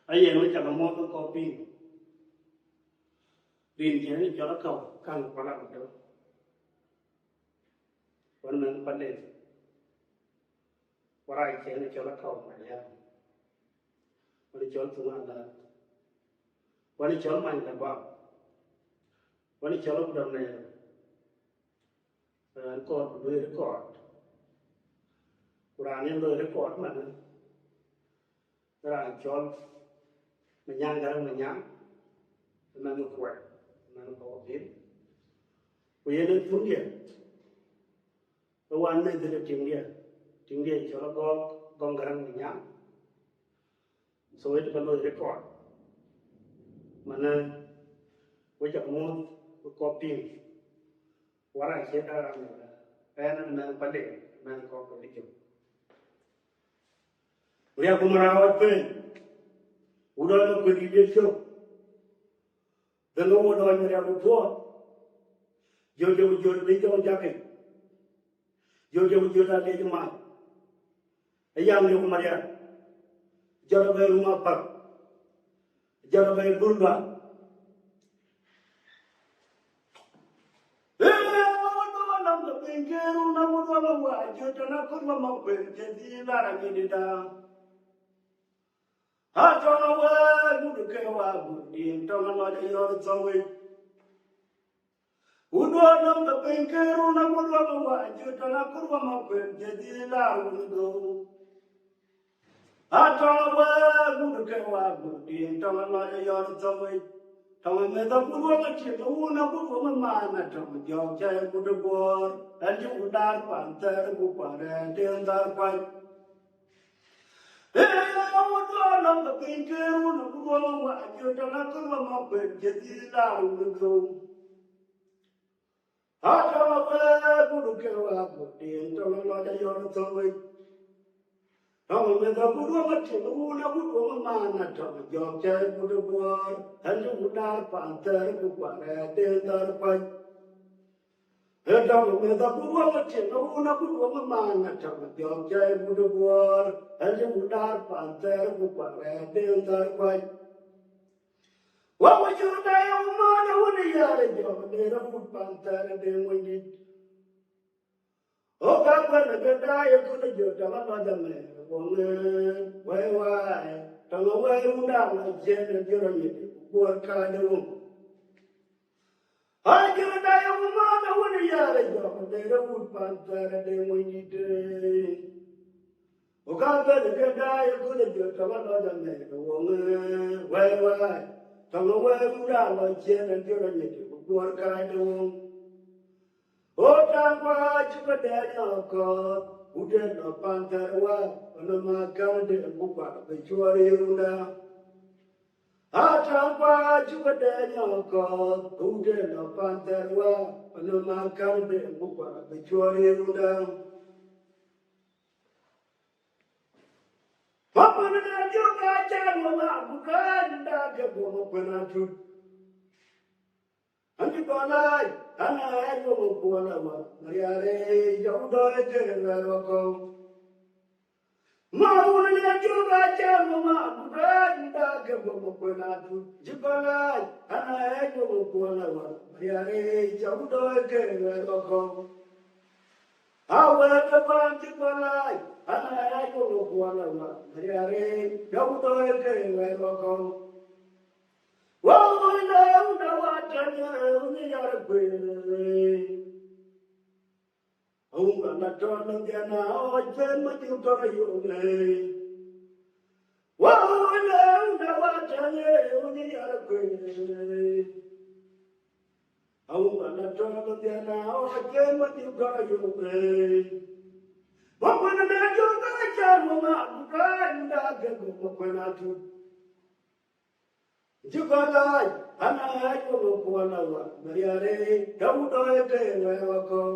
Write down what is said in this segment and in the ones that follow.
ai nó chẳng mua cái copy pin cái này cho nó cầu càng có làm đượcวันนั้นประเด็นว่าไรเขียนในเจ้าละเข้ามาแล้ววันนี้เจ้าตัวนั้นวันนี้เจ้ามันแต่ว่าวันนี้เจ้าละดำเนินก็เลยก่อนร้านนี้เลยก่อนมันร้านเจ้ามันย่างกันมันย่างมันก็ขวดมันก็ดิ้นวันนี้ฟุ้งเดียวันนี้เด็กจริงเดียเจ้าละก็กองกันมันย่างสวยจะเป็นเลยก่อนมันว่าจะมุ่งก็ปิ้งว่าไรเช็ดอะไรเนี่ยแต่นั่นมันประเด็นมันก็ไม่จบเรียกกูมาเอาไปอุดรก็คุยดีเชียวแต่เราอุดรไม่เรียกกูพอโยดีจังจังเลยโยอะไรจังมาไอ้ยังโยมาเรียจระเบรุมาปักจระเบรุบุญPinggir namun walau wajud dan aku mau berjadi larang ini dah. Ajar awal muda kewa budin tangan ada yang cawe. Udah nam pinggir namun walau wajud dan aku mau berjadi larang itu. Ajar awal muda kewa budin tangan ada yang cawe. Tahu mereka pun macam tu, nak pun mana tahu jauh jauh muda bor, aja udar pantai bupara tiada kuat. Udah nak pinggir, nak pun wajib dan aku mau berjadi lalu tu. Ada apa muda kewa budin, tahu ada yang tahu. Tahu mereka pun macam tu, nak pun mana tahu jauh jauh muda bor. Hanya udar pantai bupara tiada kuat. Tahu mereka pun macam tu, nak pun mana tahu jauh jauh muda bor. Hanya udar pantai bupara tiada kuat. Wajib daya mana wujud jauh dari pantai dengan oh kapan kedai aku tujuh dalam macam ni, wah, kalau wah undang aja jual ini, buat kado. Aja kedai aku mana wujud jauh dari pantai dengan ini. Oh kapan kedai aku tujuh dalam macam ni, wah, kalau wah undang aja jual ini, buat kado. Otangwa chukadanya ko udena pantarwa anamakan de bupa bechuari runda Atangwa chukadanya ko udena pantarwa anamakan de bupa bechuari runda Papa na juga jangan bukan dah kebo penatu Anti balai, anak aku bukan apa, mariare jauh dari kerana kau. Mau ni juga jangan bukan dah kebo penatu. Jibalai, anak aku bukan apa, mariare jauh dari kerana kau. Awak depan jibalai, anak aku bukan apa, mariare jauh dari kerana kau. Wow, dah wajahnya ni ada beri. Orang nak jalan dia nak ajar macam terayun ni. Wow, dah wajahnya ni ada beri. Orang nak jalan dia nak ajar macam terayun ni. Bapa nak juga jalan bukan dah gagal bukan Jugalai, anak aku bukan awak, mariare, kamu doa kewa kau.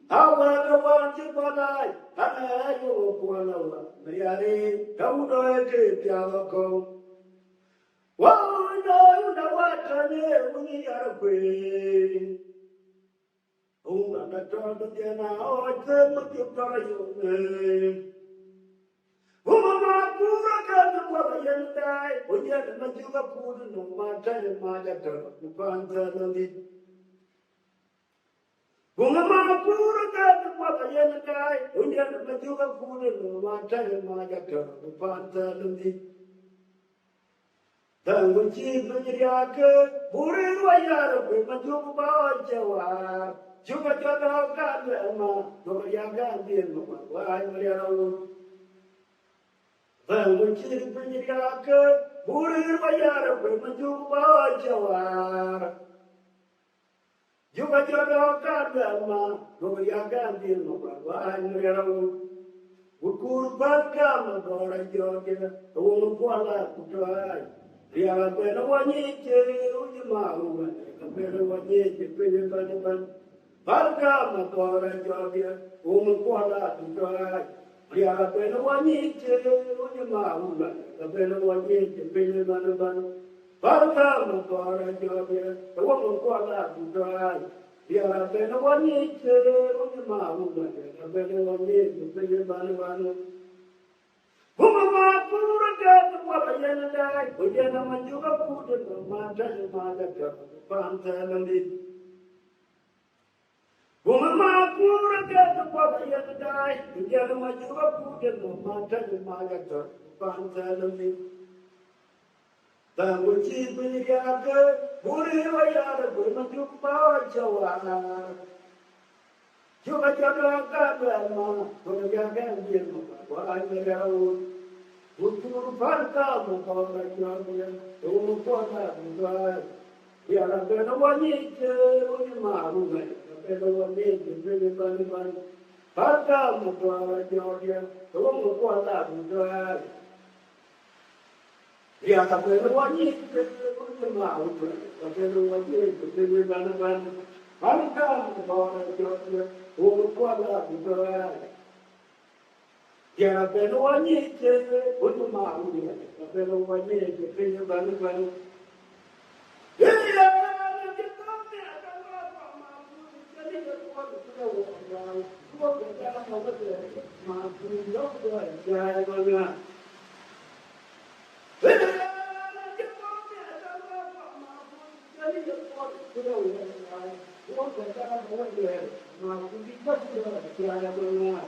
Awak kawan jugalai, anak aku bukan awak, mariare, kamu doa kewa kau. Wah, dah wajahnya bunyi arbe. Anak jalan dia nak ajar macam terayun. Umama pura kan kepada yang majuga kudu no matare majato pantalandi bunga makuru kadu pata yana dai unya majuga kudu no matare majato pantalandi tangu chi bujriake buri wayar pe majuga bawa juga jodoh kadu no yaga dir no wai mariaru tangu chi bujriake buri wayar pe majuga bawa juga jodoh kadama no yaga dir no wai mariaru ukur bakam dora joge ulu kuala kutai dia pena wanyike uji maru pena wanyike pena ban bakam dora joge ulu kuala kutai dia pena wanyike uji maru pena wanyike pena ban bakam dora joge ulu kuala kutai dia pena wanyike uji maru pena wanyike pena ban Buma pura gata wala yana dai, ujana majuga puja no mata maga pantalandi. Buma pura gata wala yana dai, ujana majuga puja no mata maga pantalandi. Tangu chipi yaga, buri wayara buma jumpa jawana. Juga jaga kadama, buma jaga birma, wala yana Utur farka mukora jamiya, umukora mukora. Yara bena wanyike, unyamaru gani. Bena wanyike, bena bani. Farka mukora jamiya, umukora mukora. Yara bena wanyike, unyamaru gani. Bena wanyike, bena bani. Farka mukora jamiya, umukora mukora. Ya pero wanyike uno mauri pero wanyike penya bani bani ya ke tome atama ma kali ko ko ko ya ma ko ma kuri yo ko ya ya bana ya ke tome atama ma kali ko ko ma kuri ko ya ya bana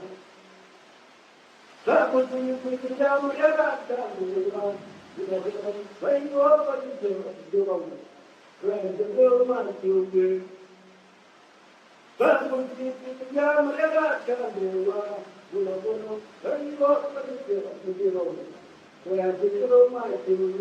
Aku tunggu jamu ya kan, jamu. Bayi apa itu? Jauh. Jauh mana juga? Aku tunggu jamu ya kan, jamu. Bayi apa itu? Jauh. Jauh mana juga?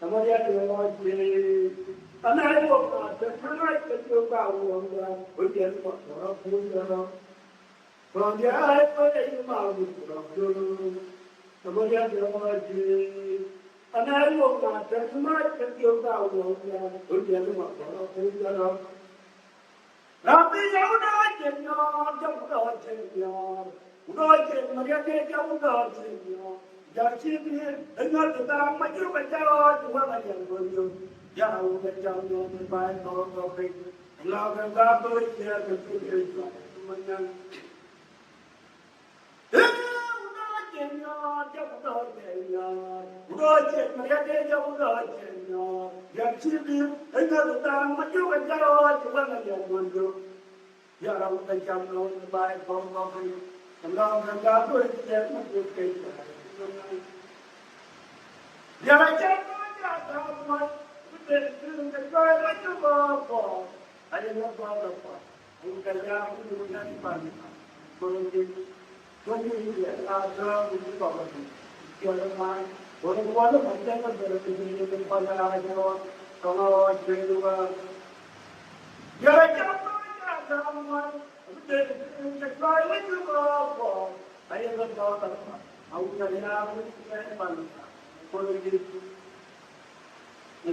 Namanya Dewa Jiri. Tanah itu ada tanah kecil kau orang berjian orang pun orang. Kalau dia apa yang mau orang namanya Dewa Jiri. Tanah itu ada tanah kecil kau orang berjian orang pun orang. Tapi jauh dah jauh jauh dah jauh. Udah jauh mereka jauh dah jauh. Jadi dengan kita maju berjalan juga banyak berjumpa. Jauh berjalan berbaik orang orang. Lawan kau dia kesulitan menang. Udah jauh dah jauh. Udah jauh mereka jauh dah jauh. Jadi dengan kita maju berjalan juga banyak berjumpa. Jauh berjalan berbaik orang orang. Lawan kau dia kesulitan. Jangan jangan betul betul itu apa? Ada apa? Bukan yang itu nanti pagi. Kalau dia ada itu apa? Kalau main, kalau macam apa berarti pada aja kalau juga. Jangan jangan betul betul itu apa? Ada apa? Aku nak aku ni mana? Kalau gitu,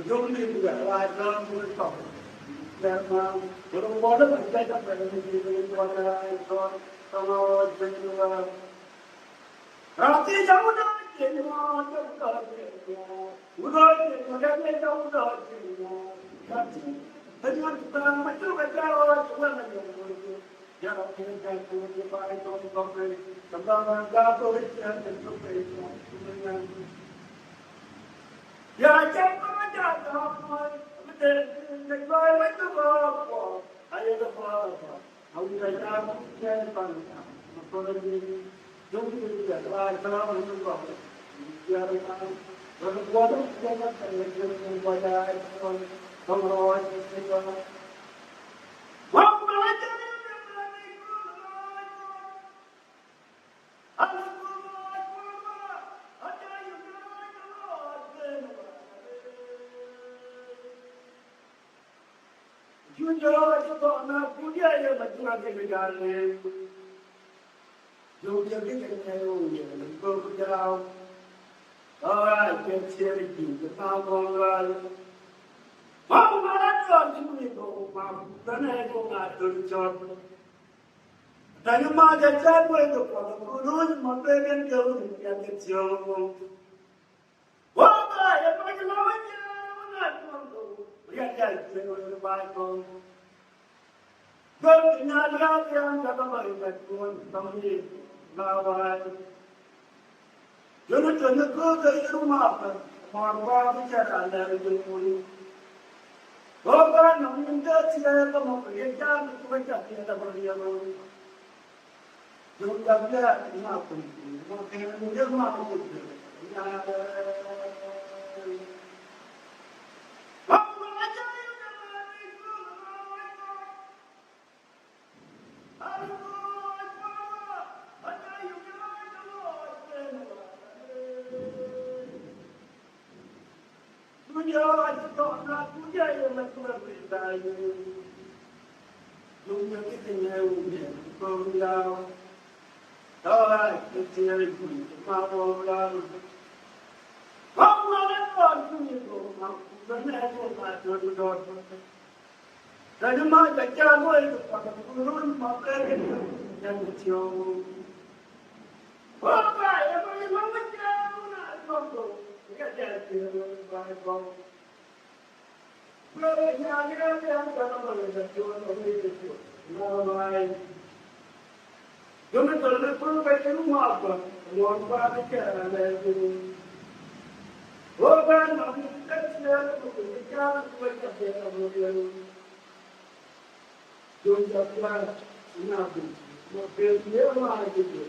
jom ni juga. Ada pun tak. Memang kalau mana kita tak berada di mana itu kalau juga. Rati jauh dah jenuh, jauh dah jenuh. Udah jenuh, dah jauh dah jenuh. Rati, dengan kita macam berjalan juga macam. Jangan kita tu baik tu kau sembang kau itu yang tersukai semuanya. Ya jangan jangan betul negara itu apa? Ayo apa? Aku dah tahu saya pandai. Kalau ini jom kita lihat kalau itu apa? Ya kalau buat jangan terlalu banyak kalau itu. Jujur itu anak punya yang macam negara. Jujur dia kenyayo kau jauh. Kecil itu orang. Mau mana tu itu mau mana itu ngatur jodoh. Dan macam apa itu kalau kurus makan jauh yang kecil. Wah, yang macam lawan jangan tu. Lihat dia orang baik tu. Kalau nak yang kata mereka pun kami lawan. Jangan kau dari rumah pun marwah bicara dari rumah. Kalau nak minta siapa kamu kerja itu macam tiada berian. Jangan dia nak pun, mungkin dia nak pun. Dunia itu nak punya yang nak berbeza. Dunia kita ni kau tahu kecil itu mahu lalu. Kau mana pun itu mahu benar benar jodoh. Dan macam jago itu pada turun makan yang kecil. Apa yang macam nak jodoh? Kita jadi baik baik. Mereka yang dalam berjalan itu, namai. Jangan terlalu banyak rumah apa, luar biasa itu. Orang nak kecil itu jangan banyak berjalan. Jangan terlalu nabi, mobil dia mana itu,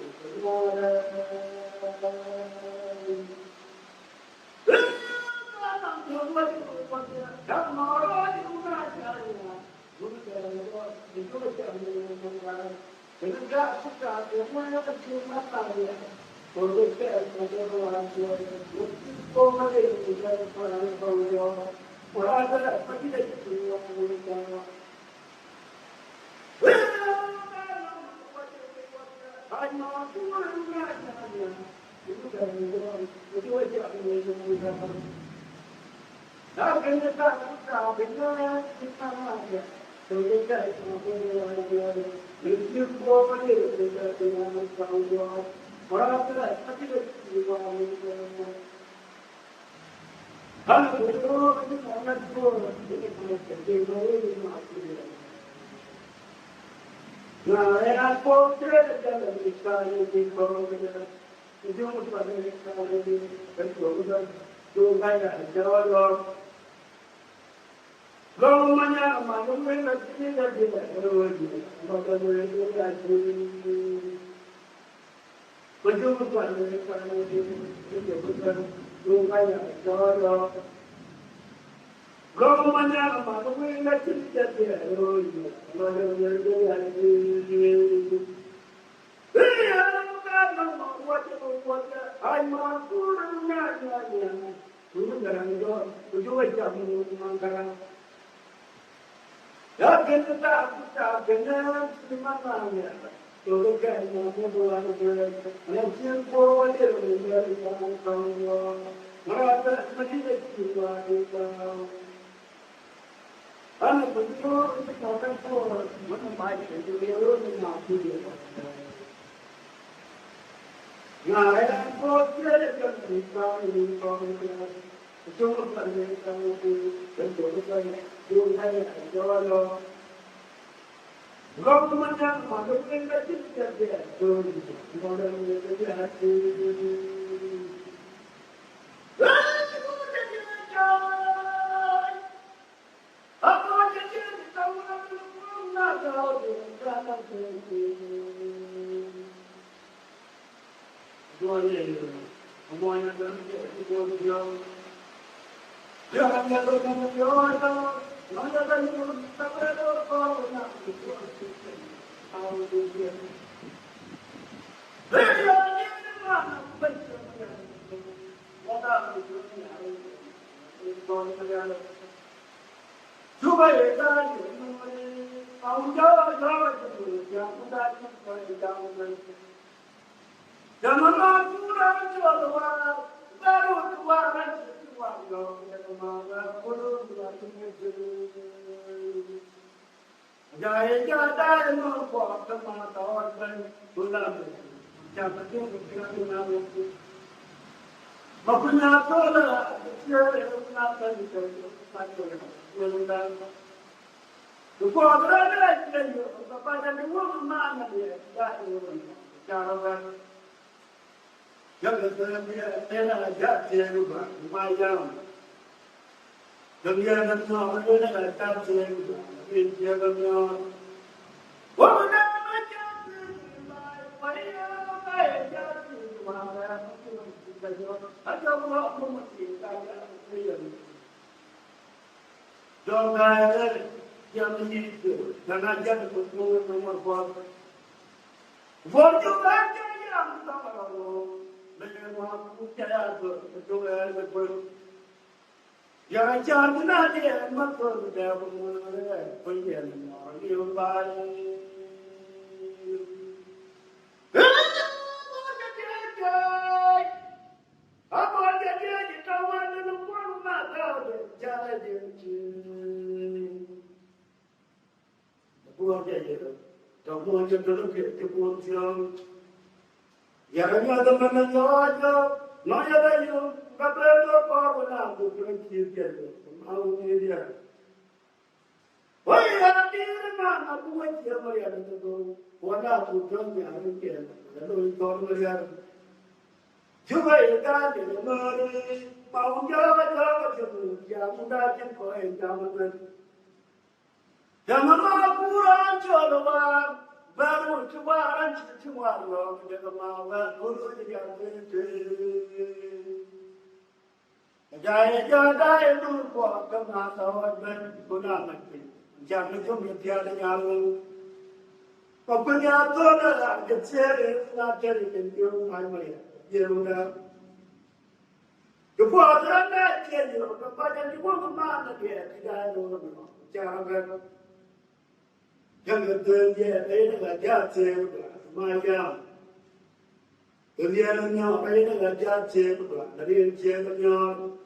Yeruda. The father and that tell you, the father, you want a man again, the guy don't know. Jaragan. Younger than yet, they never got to my young. The young young, they never got to the real young.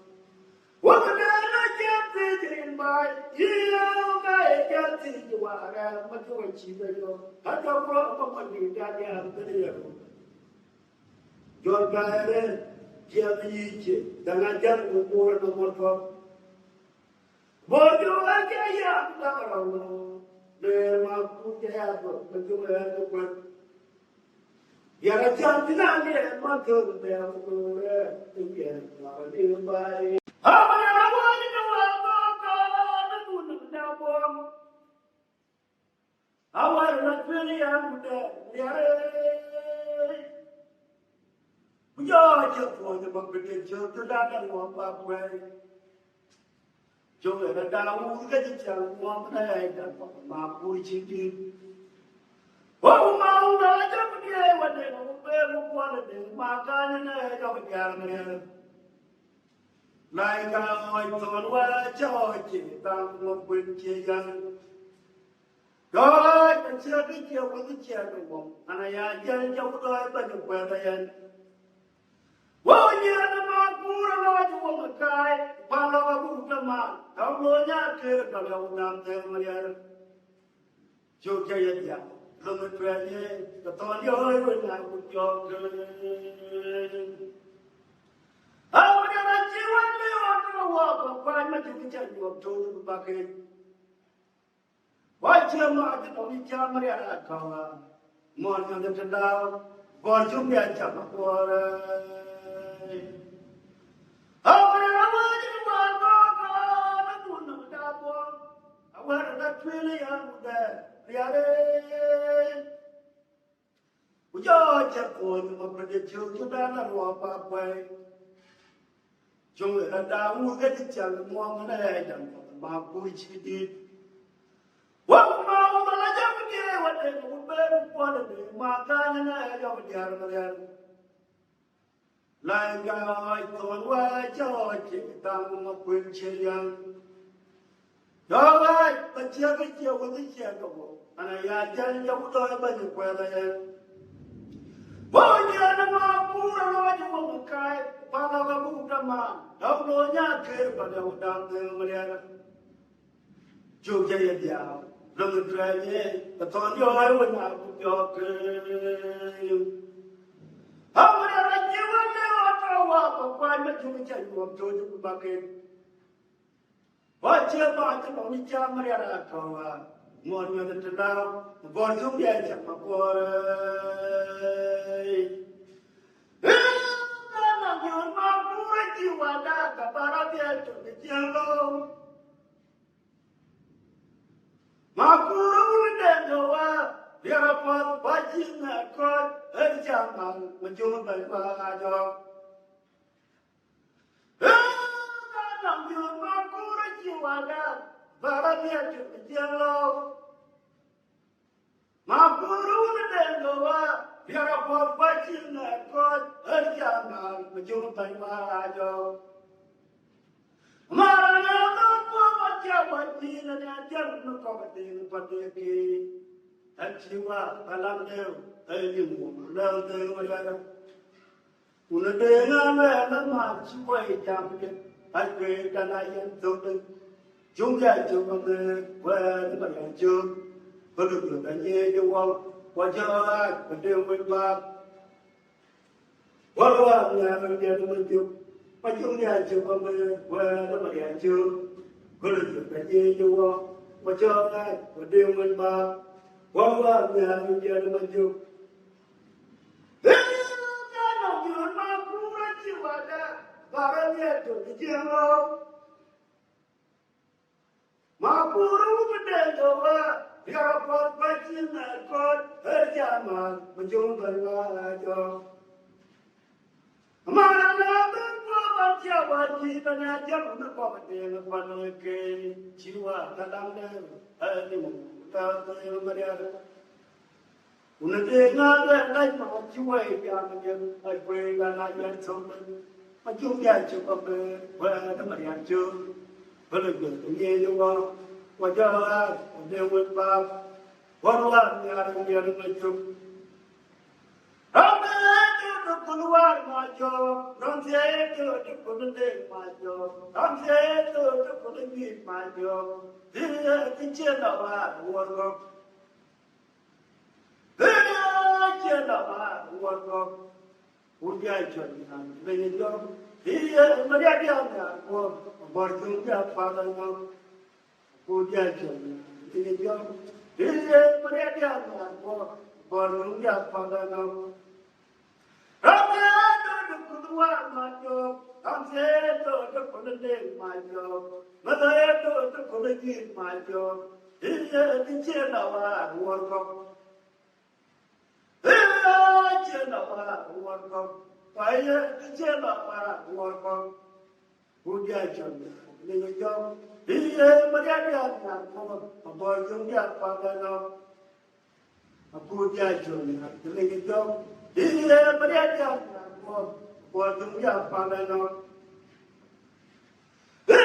What the man I can't fit in by you, I can't see you are much of a cheaper. I don't know what you got down to the Your guy, Jimmy, then I get the word of what for. But you like a young, there are good have, but you have the word. You're a champion, and my good there, again, by. I want to really have Yo, just for the bucket, to that and one back way. Joe, the down, who get it down one leg, and my pushing. Oh, Mount, I don't care what they will want to do, my gun and I don't care. Like I thought, well, George, down one with Jagan. God, and certainly here with the chairman, and I am young, but the weather. Well, you are the man who are not woman guy, Palawa Bukama, Amoya, Kirkala, Maria. Jokaya, Lumitran, the Tonyo, and I would talk. I would have you want me on the walk of private education you have told the bucket. Why, Jim Martin of each Maria Kawa, more than the Tadao, or Jumia Chapapora. Like I thought, why George, down of Quinchillian. All right, but you have it here with the shadow, and I tell you about the weather. Well, you are the man who are the woman, Kai, Palawa, don't know your care, but I was down there. Joe Jay, Little Dragon, but on your eye when I put your girl. How would I give a walk of private education you have told you bucket? What's your market on the Chamara? More than the now, the board of the edge of my boy. You're not you are not the Barabia to the yellow. Makuru then go up, thereupon watching a court, a jamal, when you were by Bajo. You're Makuru, you are not Barabia to the yellow. Makuru then go up, thereupon watching a court, a jamal, when you were by Bajo. Mà chúng ta chưa có qua đó mà điện chưa có được cái gì chưa mà cho ngay mà điều mình mà qua nhà mình giờ nó mình chưa cái nào vừa mà cũng là chịu vào ra và ra nhà chủ cái chiang đâu mà cũng đâu có đền đâu à giờ con phải xin là con hết cha mà chúng ta là cho mà nó Jauh hati tanya jauh nak kau betul nak pandang ke jiwa dalam dah ni mu tahu tu yang berada. Unade nga lai ma chuai ya men ai pray ga na yan so men ma chu ya chu ko be wa ta ma ya chu ba le ge ye yo wa ja la de wa ba wa wa ya ru ya ru chu Amen to kulwar ma jo ram se to kulun de ma jo ram se to kulun ni ma jo de tin che na wa wa ro Chưa đâu mà buồn không, buồn gai chuyện này, bây giờ thì mà đi đi ăn nhà, buồn chung nhà phá ra nhau, buồn gai chuyện này, bây giờ thì mà đi đi ăn nhà, buồn chung nhà phá ra nhau. Ram se to kulwa ma jo, ram se to kulun de ma jo, ma to kulun ni ma jo, thì chưa đâu mà buồn không. Chưa đâu mà buồn không, phải chưa đâu mà buồn không, buồn gai chuyện này, bây giờ thì mà đi đi ăn nhà, buồn chung nhà phá ra nhau, buồn gai chuyện này, bây giờ thì mà đi đi ăn nhà, buồn chung nhà phá ra nhau. Bây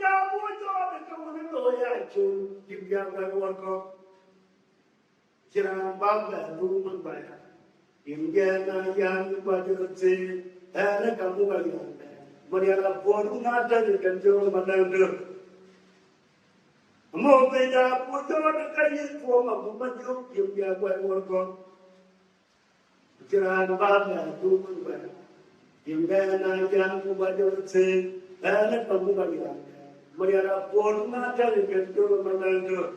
giờ buồn cho thì không có người ai chung, tìm ra cái buồn không. Chirang bangga rumah bayar, imjana yang bajut ana kamu bagian. Mariana pun ada di kantor mandang. Mau beda putar kayu forma bujuk imjana bayar. Chirang bangga rumah bayar, imjana yang bajut ana kamu bagian. Mariana pun ada di kantor mandang.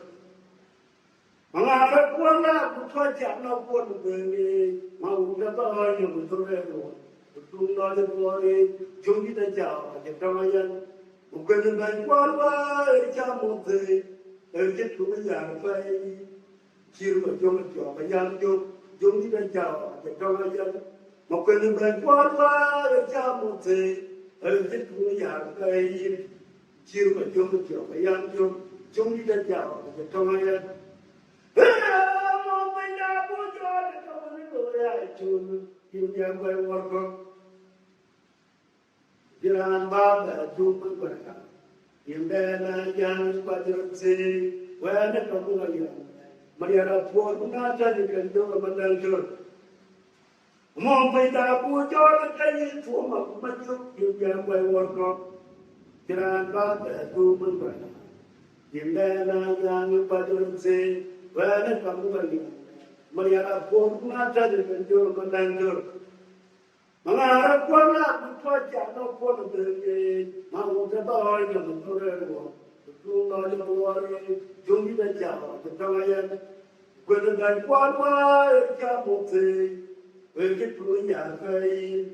Mga kuala bukan jangan pun beri mau dapat yang betul itu. Betul ada boleh jom kita jauh. Kita mayan bukan dengan kuala jamu tu. Kita tu yang baik. Cium jom mayan jom kita jauh. Kita mayan bukan dengan kuala jamu tu. Kita tu yang baik. Cium jom mayan jom kita jauh. Kita mayan. Mau benda bocor kamu ni boleh cun, yang berwarna jangan bangga jumpa mereka. Yang dah yang pada sini, wala kamu lagi. Mereka pun mengajar di kantor mandang. Mau benda bocor kayu cuma macam yang berwarna jangan bangga jumpa mereka. Yang dah yang pada sini. Wala kamu lagi. Mereka pun mengajar di kantor mandang. Mengarap kuala buat jangan pun beri. Mau dapat yang betul itu. Betul ada boleh. Jom kita jauh. Kita mayan. Dengan kuala jamu tu. Begitu yang kaya.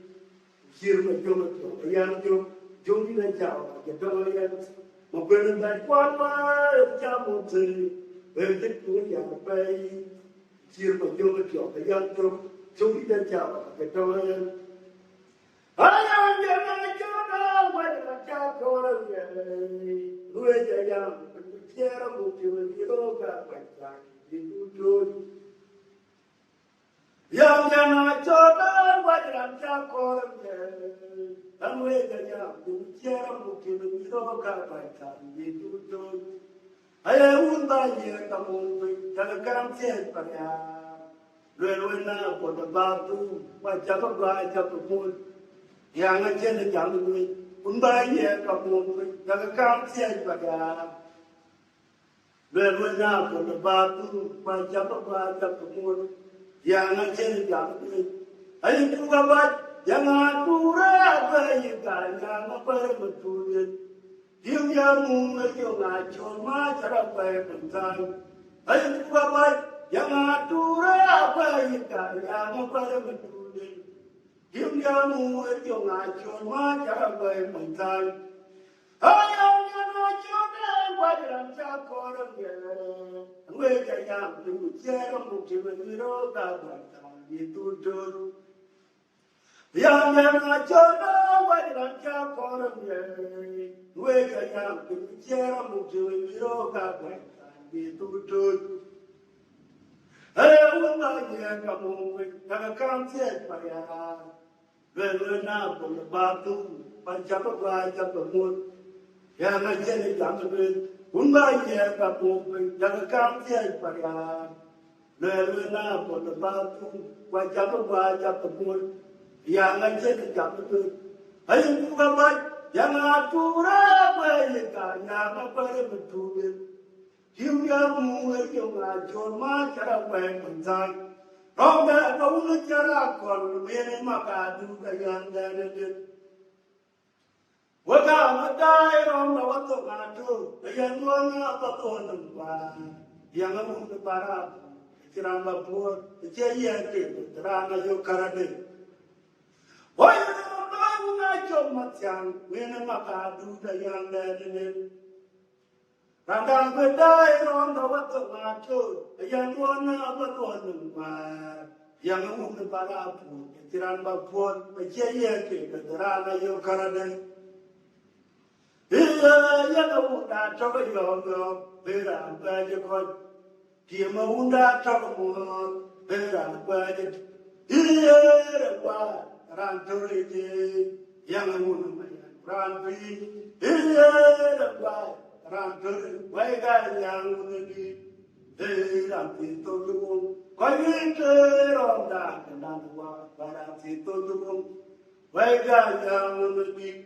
Sirma jom jom kita jauh. Kita mayan. Dengan kuala jamu tu. Begitu yang baik, siapa yang yang jom kita jauh, kita mayan. Ayam jangan jodoh, wajib cakap orang luar jaya, berbicara mungkin diroga baca itu jod. Yang jangan jodoh, wajib cakap orang luar jaya, berbicara mungkin diroga baca itu jod. Ayah unda ye kamu dalam karam sihat pada luar na pada batu macam apa pun yang ajar jangan luar unda ye kamu dalam karam sihat pada luar na pada batu macam apa pun yang ajar jangan luar ayah juga buat jangan pura bayikan yang berbetul. Dia yang mengajak ngacau macam apa pun. Ayat apa yang atur apa yang berbetul. Dia yang mengajak ngacau macam apa pun. Ayat yang ngacau dan wajar cakap orang mereka yang berbicara mungkin berdoa itu dulu. Yang ngacau dan wajar cakap orang mereka yang berbicara mungkin berdoa itu dulu. Wala kamu nagkakaroon paya. Lalo na bato, panchapagwa, chapamut. Yang aja jamin, umba kamu nagkakaroon paya. Lalo na bato, panchapagwa, chapamut. Yang aja jamin, ayun bukan yang atura bayi yang apa betul. Hingga muat yang ajar macam penjang, ramai kau cara kau meni makadu kayan dana. Wajah mata ramai waktu ngadu, kayan mana betul nampak. Yang kamu para cerang lapor, cia ke, terang aja karade. Wajah ramai ngajak macam meni makadu kayan dana. Randang bedai ronda waktu ngaco, yang wana betul nampak, yang umur barapu, keciran bapun, percaya ke keterangan yo karade. Yang umur dah coba yo berang baca kod, dia mau dah coba muat berang baca. Lepas rantur itu yang umur macam rantur, lepas rantur, wajah yang unik, rantur tolong, kau terang dah kenal rantur tolong, wajah yang unik,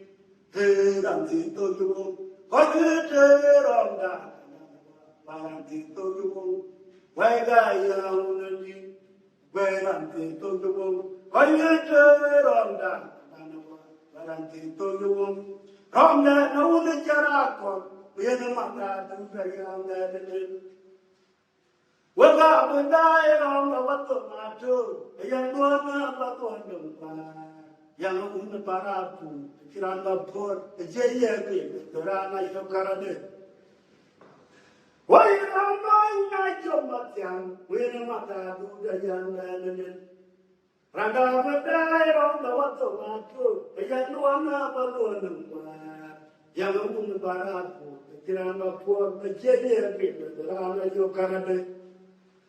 rantur tolong, kau terang dah kenal rantur tolong, wajah yang unik, rantur tolong, kau terang dah kenal rantur tolong, ramai naun cara kau. Biar mata tu sayang dan wajah benda yang waktu maju, yang dua waktu jumpa, yang umur barapu, kiran lapor, jaya ke, kerana itu karade. Wajah mana cuma yang, biar mata tu sayang dan randa benda yang waktu maju, yang dua waktu jumpa, yang umur barapu. Kirana por kejadian itu terana yo karade.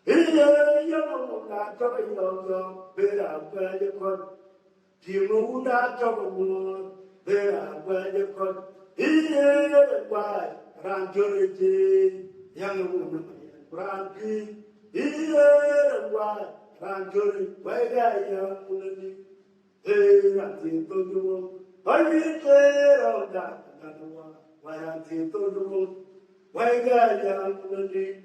Iya yang mula coba yo berapa jekot. Timu mula coba mula berapa jekot. Iya buat ranjur itu yang mula ranti. Iya buat ranjur wajah yang mula ni. Ranti itu dulu. Hari terang dah kedua. Wayanti tolong, wajah yang unik,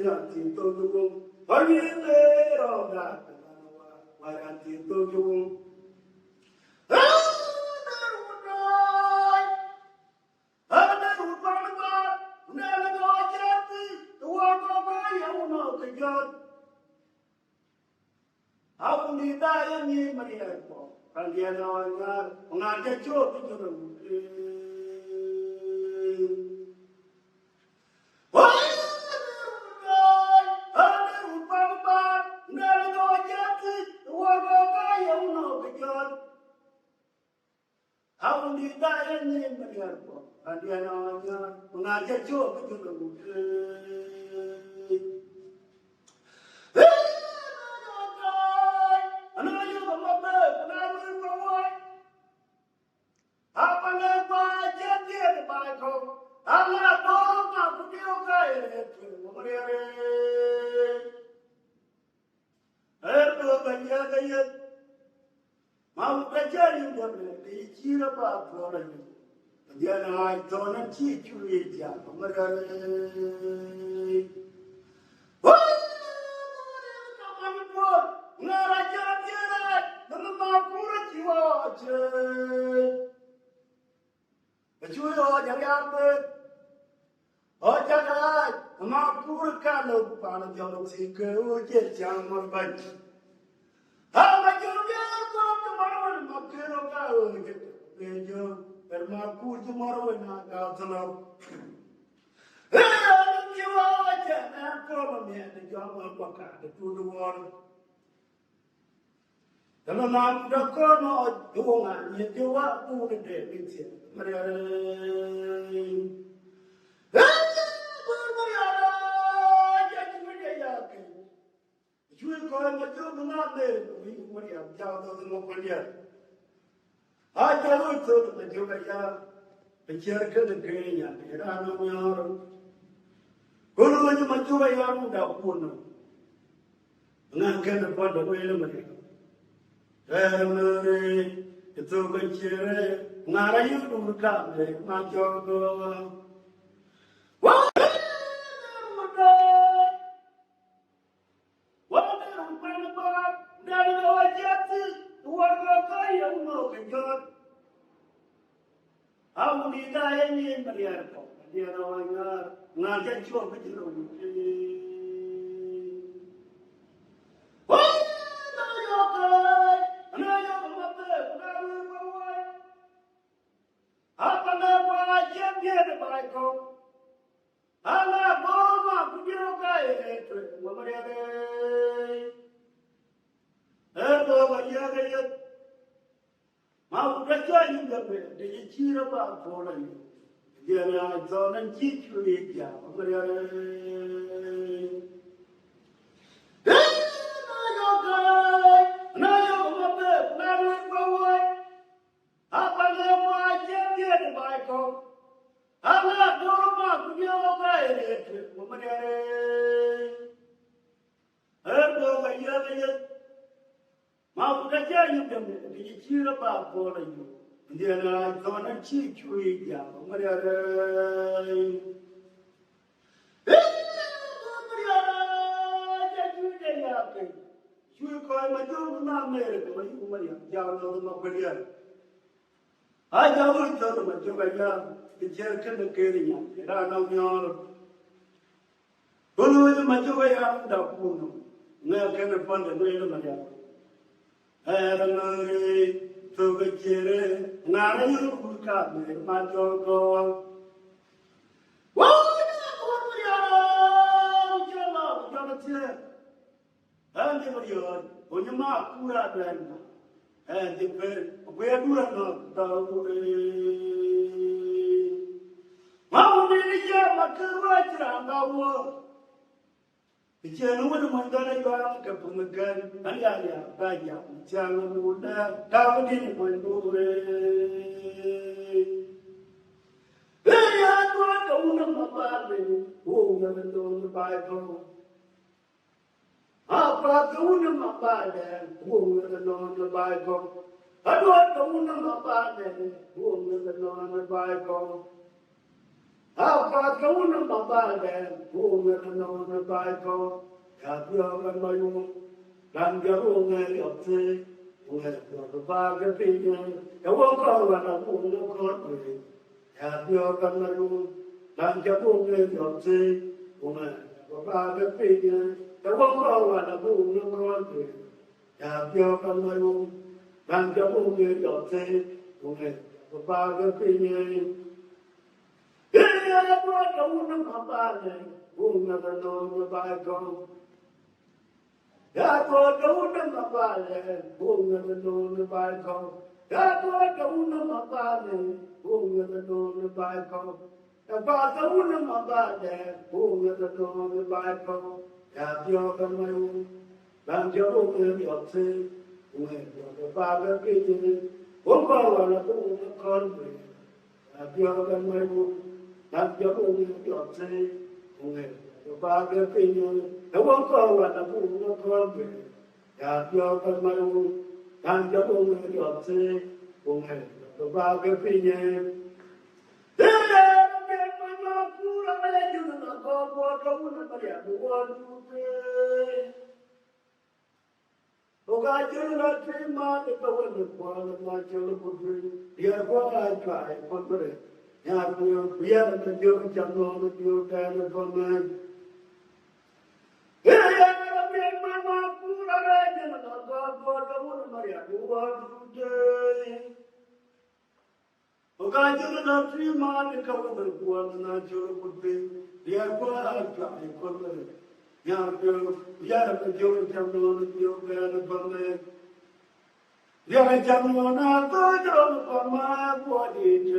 nanti tolong, bagi teroda, wayanti tolong. Ada hutang bar, nelaga jati, tua kau yang nak kejar. Aku ni dah ni meriah ko, kan dia nak mengajar cuci tu. Aku ni dah ni meriah ko, kan dia nak mengajar cuci tu. Mau kerja ni dah boleh, ciri apa orang ni? Dia nak jonan ciri dia, mereka. Wah, kamu pun ngaraja dia, nama makura jiwa je. Kecuali orang apa? Oh jangan, makura kalau panas jauh sikau je jangan merban. Apa juga kau kemarin makura kau je, bermakul kemarin kau senang. Jiwa je, kau memang jangan pakai itu luar. Kalau nak doktor no doangan, ni jiwa pun ada bincang. Mereka, jadi mereka yakin. ช่วยคอยมาช่วยมันน่าเลยวิ่งมาเนี่ยยาวตัวนึงมาคนเดียวอาจารย์รู้ตัวมันช่วยกันยาเป็นเชื่อกันเกลียดร้านน้ำยาคนรู้ว่ามันช่วยยามุดาปุ่นงานกันพอดไปเลยมันเออเลยตัวกันเชื่องานอะไรอยู่ตรงกันเลยมาจอดว้าวมันได้ว้าวมันบ้าได้เราจะซื้อตัวก็ใครยังไม่กันจอดเอาดีได้ยังไงมาเรียนต่อเรียนเอางานจะช่วยไปที่เราอยู่ว้าวนายกเลยนายกมาเตะนายกมาไว้อาปนาว่าเยี่ยมเยี่ยมไปเขาอาลาบอมาคุณยกไอ้เด็กมาเรียนตัวมาเยอะกันเยอะมาอุดใจยิ่งกันเดี๋ยวชีระบาดพอเลยเดี๋ยวนะตอนนั้นชีช่วยจ้ามาเรียนนายกเลยนายกมาเตะนายกมาไว้อาปนาว่าเยี่ยมเยี่ยมไปเขาอาลาบอมาคุณยกไอ้เด็กมาเรียนตัวมาเยอะกันเยอะมาอุดใจยิ่งกันเดี๋ยวชีระบาดพอเลยเดี๋ยวนะตอนนั้นชีช่วยจ้ามาเรียนมาเรียนจะช่วยได้ยังไงช่วยคอยมาดูน้ำเลยก็ไม่รู้มาอย่างยาวเราต้องมาเรียนอาจารย์รู้ตัวมันช่วยกันที่เชื่อกันเกลียดร้านน้ำยาคนรู้ว่ามันช่วยกันดับปุ่นเงี้ยกันฟันเดินมาเรียนเลยตัวก็เชื่องานอยู่คุยกันมาจอก็ว้าวคนเรียนเจ้าเราเจ้าเชื่อที่มาเรียนคนยังมาคุยกันที่เป็นเพื่อนดูแลเราตลอดมาวันนี้จะมาคือว่าจะทำเราJangan lupa mandala juga ke pengegan ayah banyak jangan mudah kau ini mandure. Ya Tuhan kau nama bapa oh nama Tuhan Bible. Apa kau nama bapa oh nama Tuhan Bible. Aduh kau nama bapa oh nama Tuhan Bible. Apa kau nama bapa oh nama Tuhan Bible. Kapiakan mayu dan jauh ngeliatnya, ngeliat berbagai pilihan. Kau kawan aku ngeliat, kapiakan mayu dan jauh ngeliatnya, ngeliat berbagai pilihan. Kau kawan aku ngeliat, kapiakan mayu dan jauh ngeliatnya, ngeliat berbagai pilihan. Ya Tuhan kau nama bapa, nama Tuhan Bible. Ya Tuhan kau nama bapa, nama Tuhan Bible. Ya Tuhan kau nama bapa, nama Tuhan Bible. Ya Tuhan kau nama bapa, nama Tuhan Bible. Ya Tuhan kau dan jauh ngeliatnya, ngeliat berbagai pilihan. Oh kawan aku ngeliat, ya Tuhan kau dan jauh ngeliatnya, ngeliat berbagai pilihan. Kau kawan aku ngeliat, ya Tuhan kau dan jauh ngeliatnya, ngeliat berbagai pilihan. Aku ramai juga kau buat kau nak melihat buat Ogajon na terima kawan kawan macam putri dia kuat kai putri ya biar menjadi jangan menjadi kawan ya biar mama pura raja nak kawan kawan Maria buat Ogajon na terima kawan kawan macam putri dia kuat kai putri yang biar menjadi jangan menjadi kawan Jangan jangan aku jangan pernah buat itu.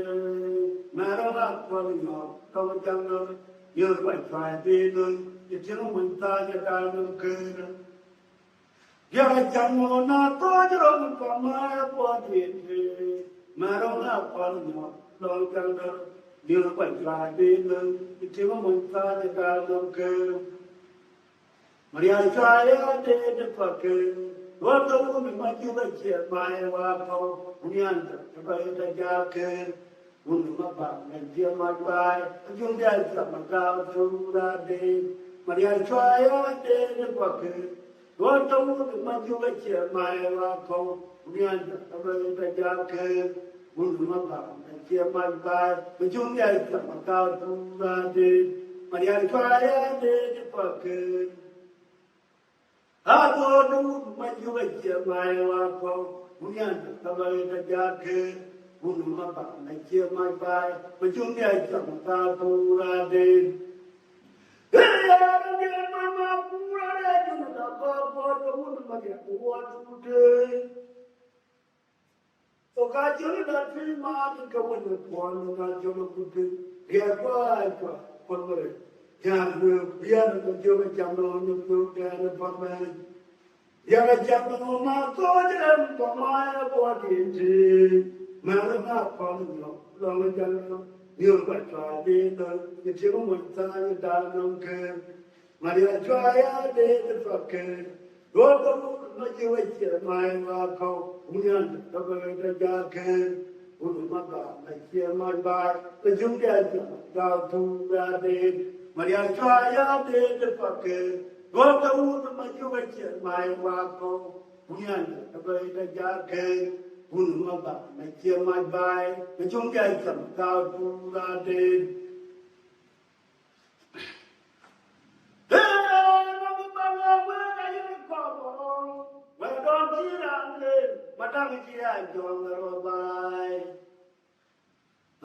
Mereka pernah kau jangan yang wifi itu itu mentah jangan kena. Yang jangan nato jerom kamar podin marong apal nyo long kandar dir panjla din itima monta de galom ke Maria chaya de pake wato mi maji ba che mai wa ko nyan ta ba da ja ke un ma ba na je ma ba jung ja sa ma ka tu da de Maria chaya de pake wato mi maji ba che mai wa ko nyan ta ba da ja ke un ma ba na je ma ba jung ja sa ma ka tu da de Maria chaya de pake Aduh, maju aja mai wako, bunyan kalau ada jaga, bunun apa aja mai bai, bujungnya aja mata puraden. Dia mama puraden, apa bodoh mati kuat udah. So kacau dah terima di kawan kawan kacau udah. Dia apa pemere. Jangan biar mencoba jangan untuk dan pamer. Yang jangan rumah tujuan pemain buat ini. Mana pun lalu jangan nyuruh cari dan kecil muncul dalam ke. Maria caya de pakai. Dua tahun macam macam main wakau. Kemudian terus terjaga. Untuk mata macam macam. Terjumpa jauh tu ada. Maria chaya de pake, gota un maju bache mai wako, bunyan tabai da jake, un maba mache mai bai, mechung jai sam kau tu da de. Madam Kia John Robai.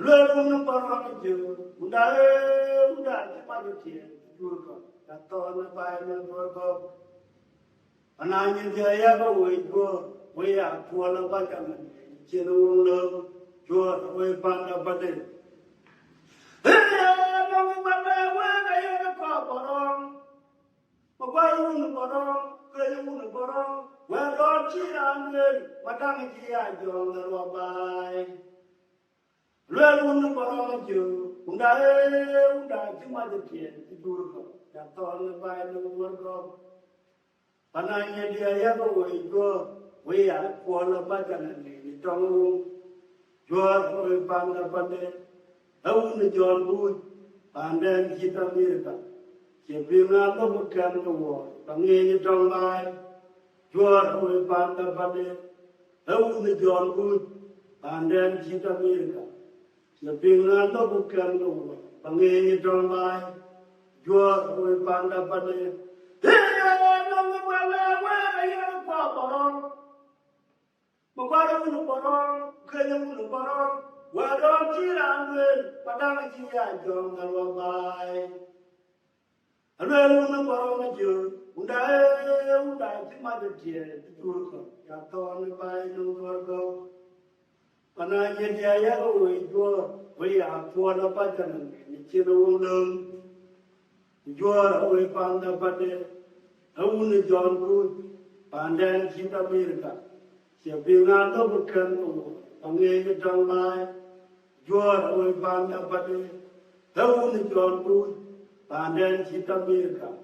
Lalu orang itu, udah cepat dia jurus, atau apa yang jurus. Anaknya dia ya kau ya pulang macam cenderung jual pandai pandai. Lalu mana kayak orang, orang, orang cirangan, madang dia jual Robai. Lalu orang itu, udah cuma dia jurus, atau apa yang jurus. Anaknya dia ya kau ya pulang macam ni, trong jual pandai pandai, awak ni jual bud, pandai kita mirip, sebelum tu bukan tu, panggil trong mai, jual pandai pandai, awak ni jual bud, pandai kita mirip, sebelum tu bukan tu, panggil trong mai, jual pandai pandai. Mengwarung porong, kenyang porong, warung cirangan, padang cianjong ngalwabai. Lalu porong aja, udah cuma dia turun, jatuh bai nunggu. Pananya dia ya apa jangan ni cirung jual pandai pandai, awun jual bud, pandai kita mirka. Sebelum tu bukan tu, panggil orang mai, jual pandai pandai, tahun jual bud, pandai kita mirka.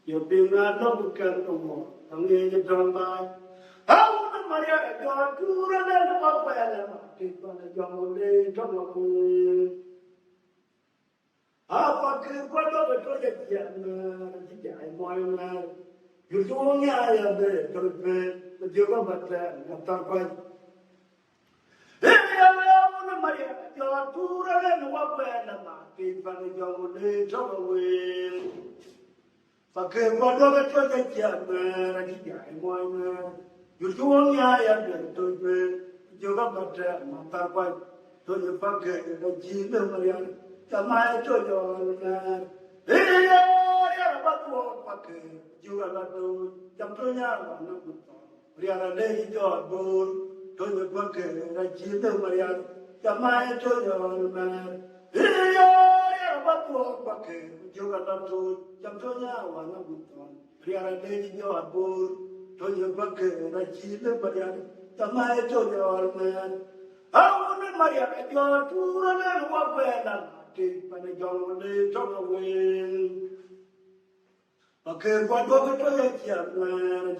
Sebelum tu bukan tu, panggil orang mai, tahun Maria jual kurang dan apa yang kita jual boleh jual. Apa kerana betul je jangan main Yusunya ya be terus juga baca kata kau. Ya Maria, jangan turun wabah nama kita jangan dijauhin. Pakai bodoh betul jangan main Yusunya ya be terus juga baca kata kau. Terus pakai jinak Maria, sama itu jangan. Ya batu pakai juga batu contohnya mana betul Maria lagi jual bur tuh pakai rajin Maria sama itu jangan ya batu pakai juga batu contohnya mana betul Maria lagi jual bur to you back na chile Mariana, tamai to your man. I want Mariana, your two and walk well, take Panajong, talk away. Okay, what was it to your man?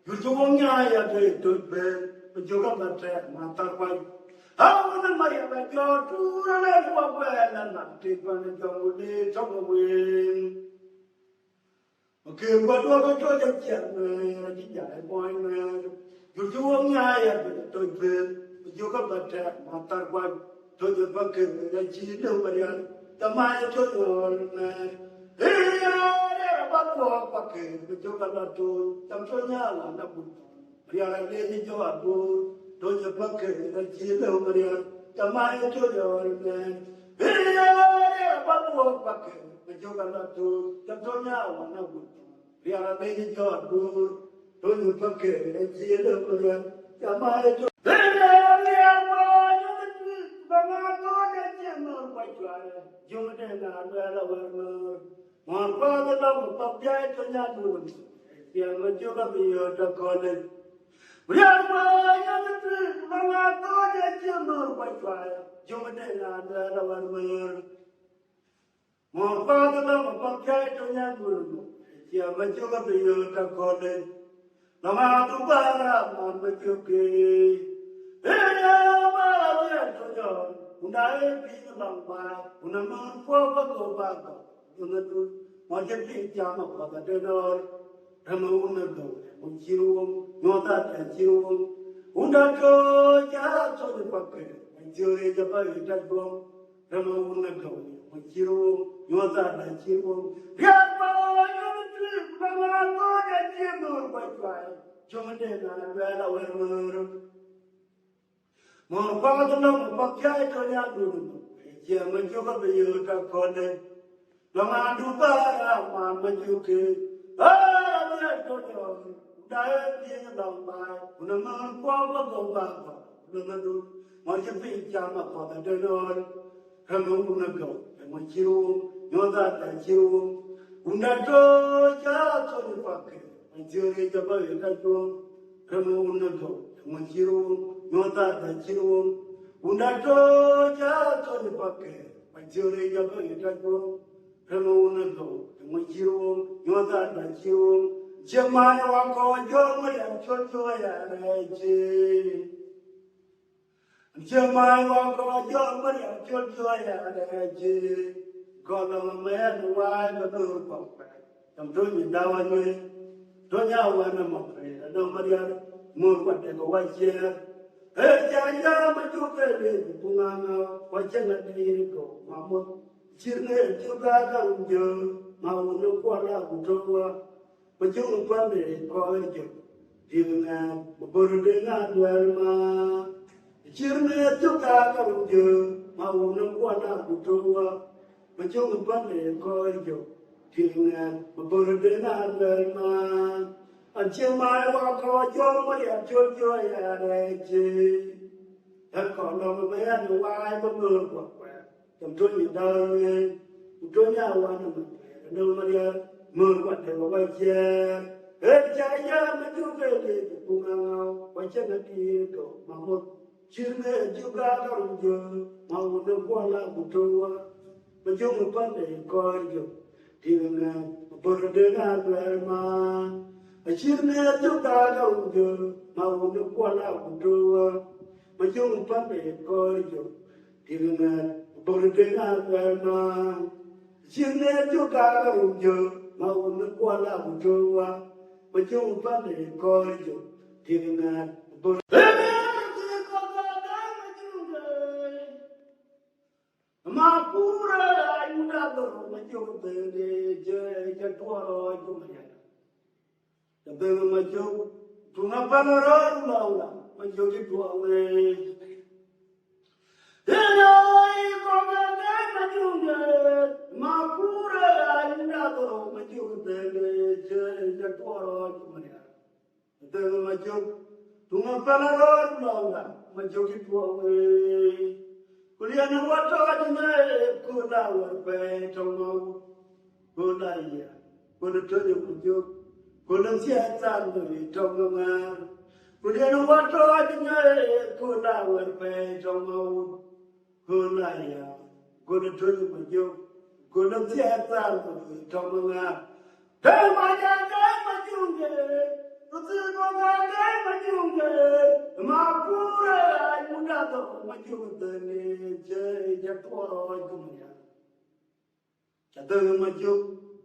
You don't get to bed, but you got that track, Mata. I want Mariana, your two and walk well, and take Panajong, talk away. Okay, what was it to your man? You don't get to bed, but you got that track, Mata. To the bucket, and she knew Mariana, the mind to your man. Bucket, but you cannot do some Sonia, Mariana lady to a bull, to the bucket, and she knew Mariana, the mind to your man. Bucket, but you cannot do some Sonia, Mariana lady to a bull, to the bucket, and she knew Mariana, the mind to Kulang siya tanui tonga. Kulian wato adnya kuna warpe tonga. Kunaya. Kuna tuju majo. Kulang siya tanui tonga. Damaya majunge. Tutukonga majunge. Mapura munato majunge. Jatwaro kumaya. Jatuh maju.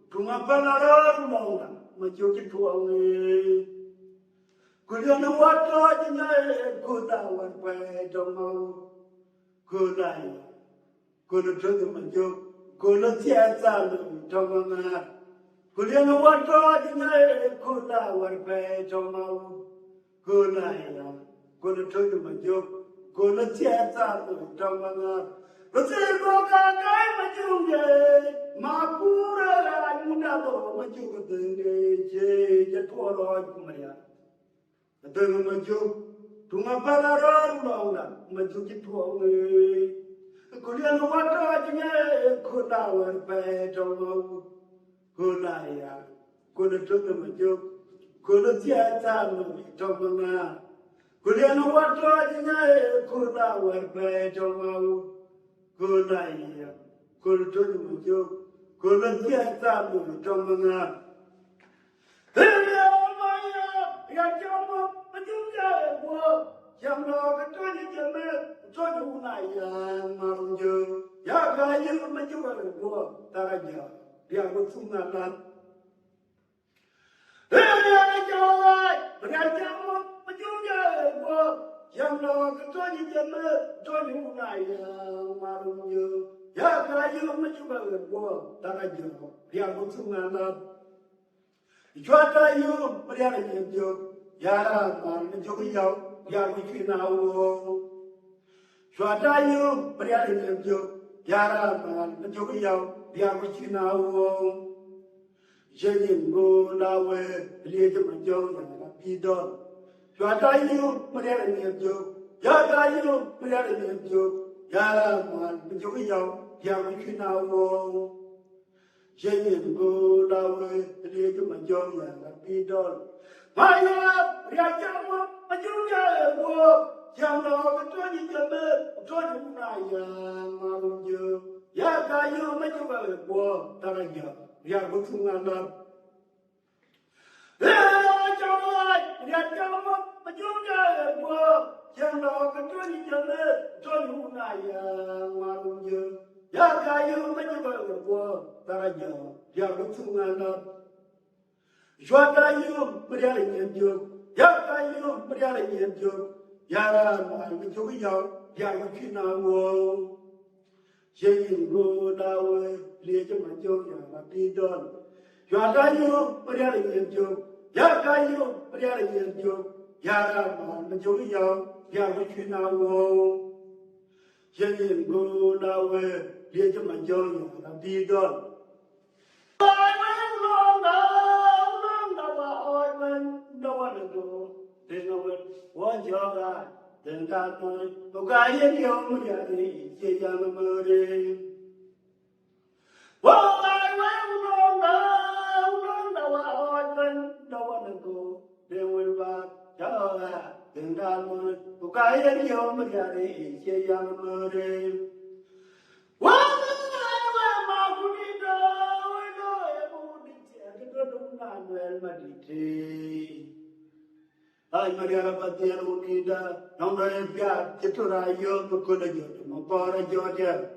Tungapanara mauna. Maju kituangi. Kulian wato adnya kuna warpe tonga. Kunaya. Kuna tuju majo. Kuna siya tanui tonga. Kulian wato adnya kuna warpe tonga. Kunaya. Kuna tuju majo. Kuna siya tanui tonga. Rutiko kakai majunge. Mapura munato majunge. Jatwaro kumaya. Adang maju. Tunga palaro mauna. Maju kituangi. Kulian wato adnya kuna warpe tonga. Kunaya. Kuna tuju maju. Kuna siya tanui tonga. Kulian wato adnya kuna warpe tonga. Kunaya. Kuna tuju maju. Kuna siya tanui tonga. Juata you, Mariana Yendo, Yara, man, Joyo, Yawi now. Juata you, Mariana Yendo, Yara, man, Joyo, Yawi now. Jenny go nawe, Liam and Joe, Pidon. Juata you, Mariana Yendo, Yara, you, Mariana Yendo, Yara, man, Joyo, Yawi now. Jenny go nawe, Liam and Joe, Pidon. Maya, Riachama, Majuja, Jamno, Tony Jabe, Tony Naya, Marujo, Yakayu, Majuba, Taraya, Yabutunga. Riachama, Majuja, Jamno, Tony Jabe, Tony Naya, Marujo, Yakayu, Majuba, Taraya, Yabutunga. Juatayu, Mariana Yendo, Yakayu, Mariana Yendo, Yara, Majuyo, Yakina, Jayin nawe, Legion Majoya, Pidon. Juatayu, Mariana Yendo, Yakayu, Mariana Yendo, Yara, Majuyo, Yakina, Jayin nawe, Legion Majoya, Pidon. No one go, they know it. One job, then got one. Okay, young Yadi, Yamamuri. Well, I will no one go, they will back. Then got one. Okay, young Yadi, Yamamuri. Well, Ay Maria Patia Unida, Nomra Pia, Titurayo, Mukudayo, Mapara Georgia.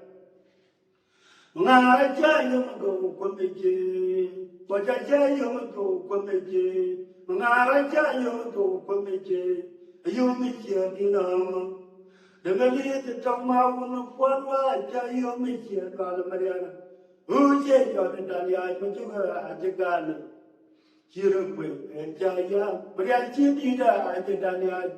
Maraja, you go, Committee. What I tell you, go, Committee. Maraja, you go, Committee. You meet your dinner. The Malia, the Toma, one word, tell you, meet your Mariana. Who said you're the Dalia, but you were at the garden. Chirukwe, and Jaya, Brianchida, at the Dania,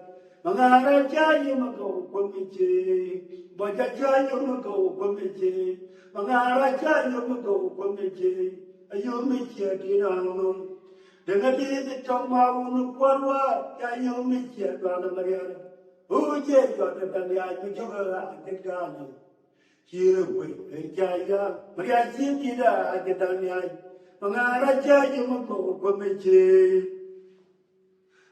Mangara Jaya Mago, Committee, but a Jaya Mago, Committee, Mangara Jaya Mago, Committee, a you meet your dinner. The Nabi, the Toma, one word, Jaya meet your brother Mariana. Who said you're the Dania, but you were at the garden. Chirukwe, and Jaya, Brianchida, at the Dania. Mangaraja yung pamiji.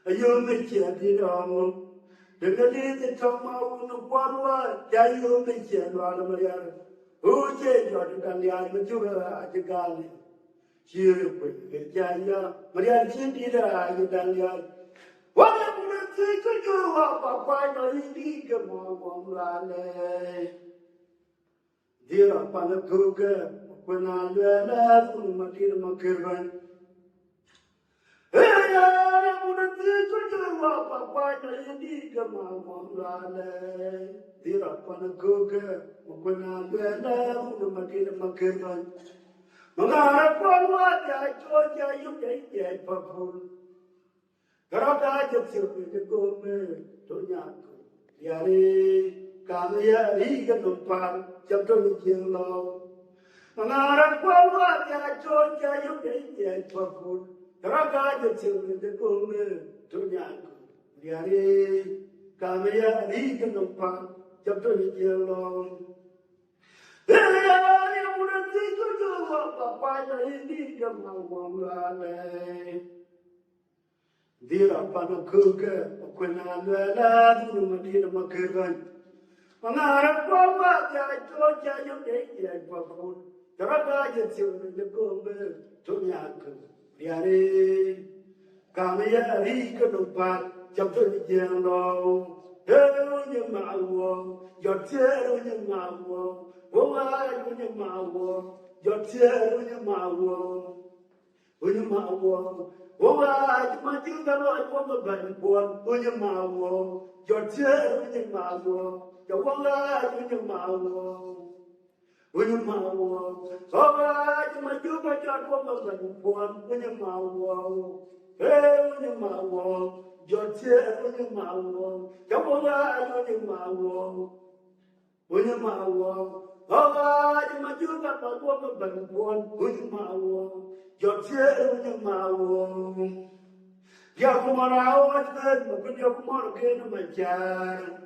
Ayun may siya dinamo. Dengali tama unu parwa jayu may siya wala mayar. Uje jod kalian menjuga ajagali. Siya jaya Maria sendiri ajagali. Wala pun sejuta apa no ini kemauan lale. Dia panah kuga pernah luar pun mati makerban. Wala pun sejuta apa no ini kemauan lale. Dia panah kuga pernah luar pun mati makerban. Mengharap wajah cuaca yang jadi papun. Kerana jatuh kome tunyaku, yari kami yari kenumpang jatuh jenglau. Mengarang wajah cuaca yang jadi papun. Kerana jatuh kome tunyaku, yari kami yari kenumpang jatuh jenglau. Yari muda tidur apa ini kemauan lale. Dia panah kuga, kena luar pun mati makerban. Mengarap wajah cuaca yang jadi papun. Kerana jatuh kome tunyaku, yari kami yari kenumpang jatuh jenglau. Herunya mawo, jatuhnya mawo, wajahnya mawo, jatuhnya mawo, punya mawo. Wah, maju kalau aku berbantuan punya mawo, jatuh punya mawo, jawablah punya mawo, punya mawo. Wah, maju kalau aku berbantuan punya mawo, punya mawo, jatuh punya mawo, jawablah punya mawo, punya mawo. Wah, maju kalau aku berbantuan punya mawo. Jatuh punya mawo, dia kumarawat kan, bukan dia kumarkan macam.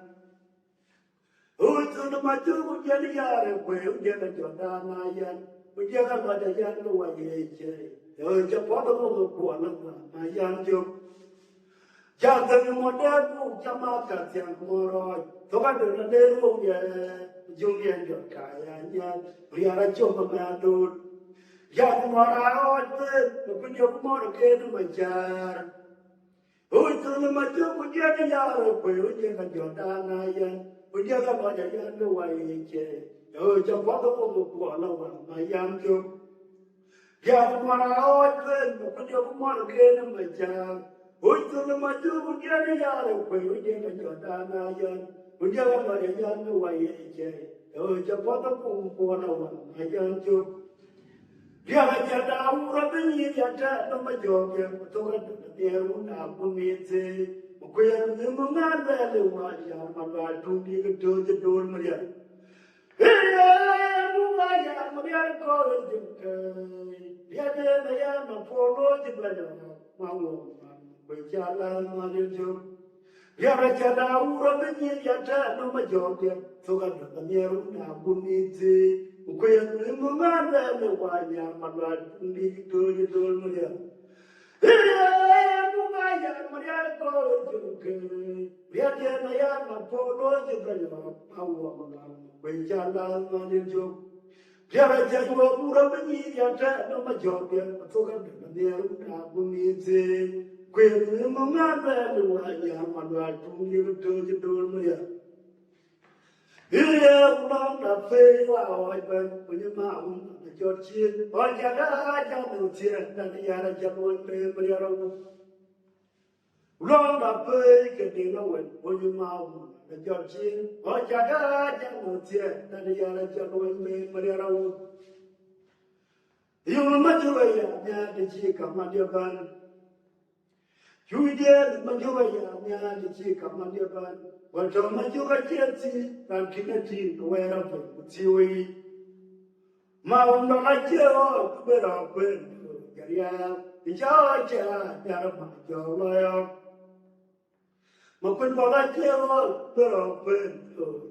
Untuk maju punya dia, punya kejodohan ayat, punya kebahagiaan luar biasa. Cepat aku buat ayat jom. Jangan modalku jamakan yang murah, tuan dengan derunya, julian kayanya, pelihara jom mengadut. Yang marawat punya kumar kena majar. Untuk maju punya dia, punya kejodohan ayat, punya kebahagiaan luar biasa. Cepat aku buat ayat jom. Yang marawat punya kumar kena majar. Untuk maju punya dia, punya kejodohan ayat, punya kebahagiaan luar biasa. Cepat aku buat ayat jom. Dia ada orang ini ada nama jawab Tuhan dia una pumite mukanya mengada lewaya malah tunggu kedua jadul meriah mukanya meriah kau juga dia dia mempolo jebelajar mau berjalan menuju dia ada orang ini ada nama jawab Tuhan dia una pumite Ukaya mengada lewaya malah tunggu jadul meriah mukanya meriah kau juga dia dia mempolo jebelajar mau berjalan menuju dia jauh kurang begini ada nama jawab Tuhan dia una pumite ukaya mengada lewaya malah tunggu jadul meriah Ia ulang dapat awal punya mahu jauh cian, wajah jauh cian dan ia jauh beriarang. Ulang dapat kedinawan punya mahu jauh cian, wajah jauh cian dan ia jauh beriarang. Ia maju ayahnya dicikam madiaban. Judian maju ayahnya dicikam madiaban. Walau maju kecil dan kinati kewera berciwi, mau nak jauh berapa jaya jauh jauh maju loyang, maupun nak jauh berapa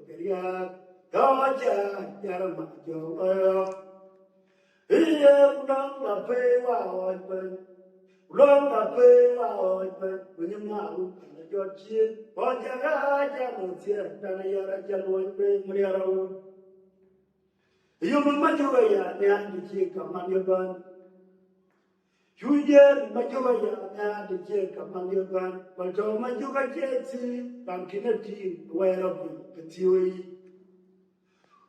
jaya jauh jauh maju loyang, Iya ulang tapi wawai pen, ulang tapi wawai pen, punya malu karena jodhin, wajah raja manusia dan ya raja luai pen meriarau. Iyo maju ya yang dicik kamanyaban, jujer maju ya yang dicik kamanyaban, kalau maju kaceti, bangkinati, wayarabu ketiwi.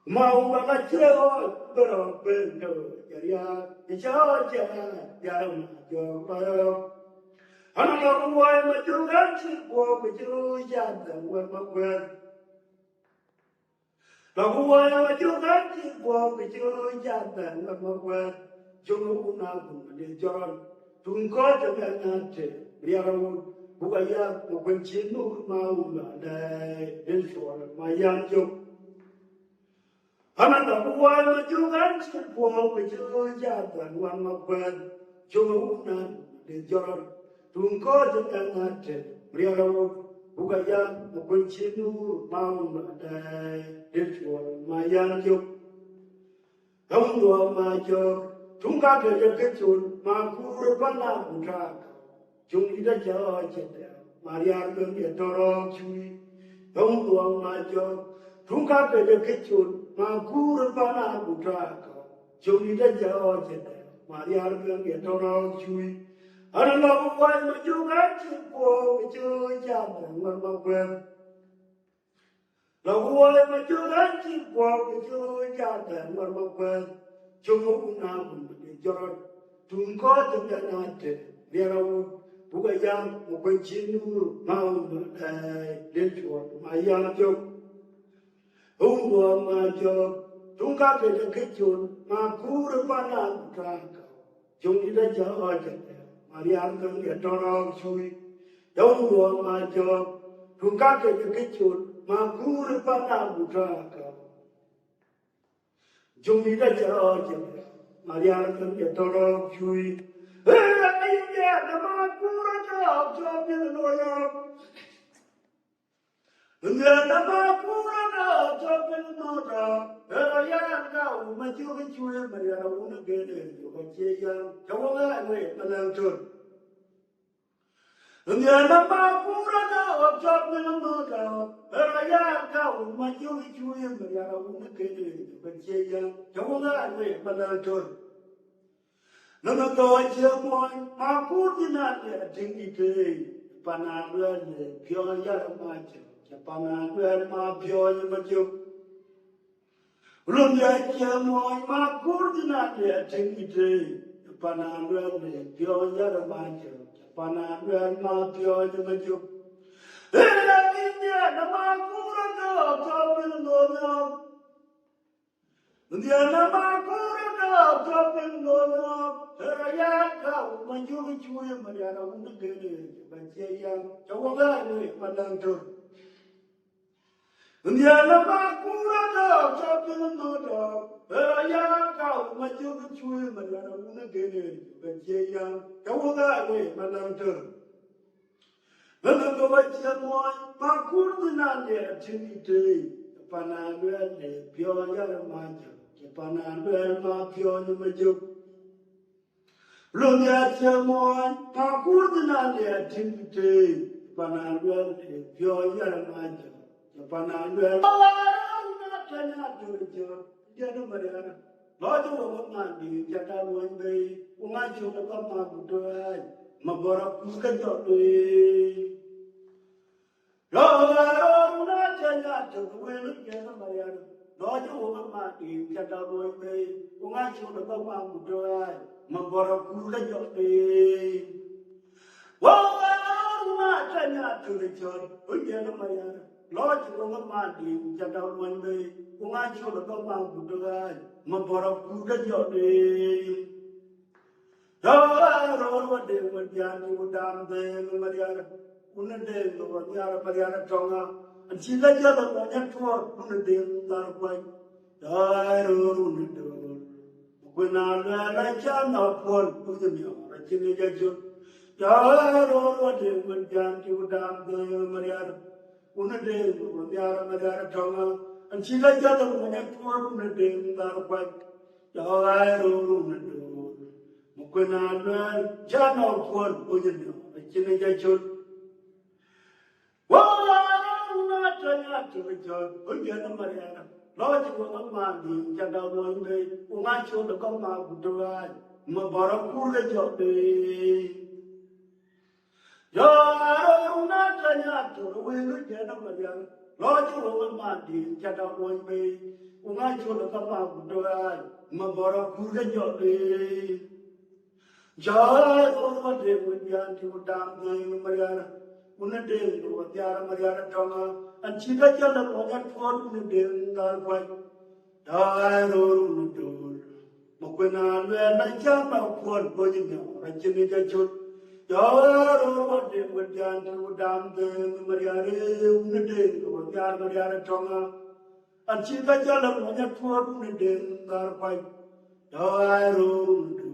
Mau banget cewek berbeda ya dicaca ya majo anak aku maju ganci gua maju jangan gua makan aku maju ganci gua maju jangan gua makan jangan unang di jalan tunggu jangan nanti biar buaya bukan cinu mau ada insur mayang jauh Anak buah majukan sebuah kejajan wan makan cuma di jalan tunggu jangan ada beliau bukan bukan cinu mau ada dijual mayan juk kamu dua maju tunggu kerja kecil makur panah buka cuma tidak jauh saja Maria kerja dorong cui kamu dua maju tunggu kerja kecil Makur panah budraka, joni dah jauh je. Mari harga kita orang cui. Anak lawan majukan cipu, cipu jangan bermakan. Lawan majukan cipu, cipu jangan bermakan. Cuma unang berjalan, tunggu jangan ada. Biar awak bukan yang bukan cinu mau dijual mayang jauh. Ungguan maju, tunggu kerja kecil, makur panah berangkat. Jom kita jauh saja, mari harga kita orang cui. Ungguan maju, tunggu kerja kecil, makur panah berangkat. Jom kita jauh saja, mari harga kita orang cui. Ayah, nama makur jauh, jauh kita loyal. Nama kurang jauh nota, yang kau maju kecil Maria una gede, kecil kau lagi melantur. Nama kurang jauh nota, yang kau maju kecil Maria una gede, kecil kau lagi melantur. Nama kau cemoi, aku tidak tinggi panahan pion macam. Panah ma pion maju. Belum jadi moi makur dina dia tinggi panah pion maju. Panah ma pion maju. Dia nama kurang tapi nolak. Dia nama kurang tapi nolak. Saya kau maju cuy Maria untuk gede. Baca yang coba ni pandang tu. Dia nama kurang tapi nolak. Saya kau maju cuy Maria untuk gede. Baca yang coba ni pandang tu. Lalu kau baca moi makur dengan dia cerita. Panah ni pion yang maju. Panah ma pion maju. Belum ada moi makur dengan dia cerita. Panah ni pion yang maju. Panah orang nak tanya jujur. Dia tu mereka. Lalu orang mandi jada luar bayi. Orang cuma kau mabudan. Maborak bukan jauh. Lalu nak tanya jujur. Dia tu mereka. Lalu orang mandi jada luar bayi. Orang cuma kau mabudan. Maborak bukan jauh. Lalu nak tanya jujur. Dia tu mereka. Lord, you will not be just out one day. Who I should have come out to the guy, Mabora Puka Jodi. Oh, what they would be down there, Mariana, Unade, Mariana Tonga, and she let the other one to work on the day that way. I don't know. When I can not want to the mirror, I can get you. I don't know what they would be down there, Mariana. Unade, Mariana Tonga, and she let the other one to work on the day that way. cho ai rồi nè đồ một quên ăn lên cha nó quên ôi giờ nó chỉ nên chơi chút wow nó chơi nhá chơi chơi ôi giờ nó mà ra lo chỉ có mà đi cha đâu rồi đây cũng ngay chỗ đó có mà cũng đâu ai mà bảo nó cú lên chỗ đi giờ nó chơi nhá chơi ôi giờ nó mà ra lo chỉ có mà đi cha đâu rồi đây cũng ngay chỗ đó có mà cũng đâu ai mà bảo nó cú lên chỗ đi Jaya Guru Dev Vidyan Timutam Dev Mariana Unadev Vidyan Mariana Tonga and Chita Chala Pogat Fort Unadev Narpai Jaya Guru Nudur Mukuna Lena Chama Fort Bojino and Chimita Chut Jaya Guru Dev Vidyan Timutam Dev Mariana Unadev Vidyan Mariana Tonga and Chita Chala Pogat Fort Unadev Narpai Jaya Guru Nudur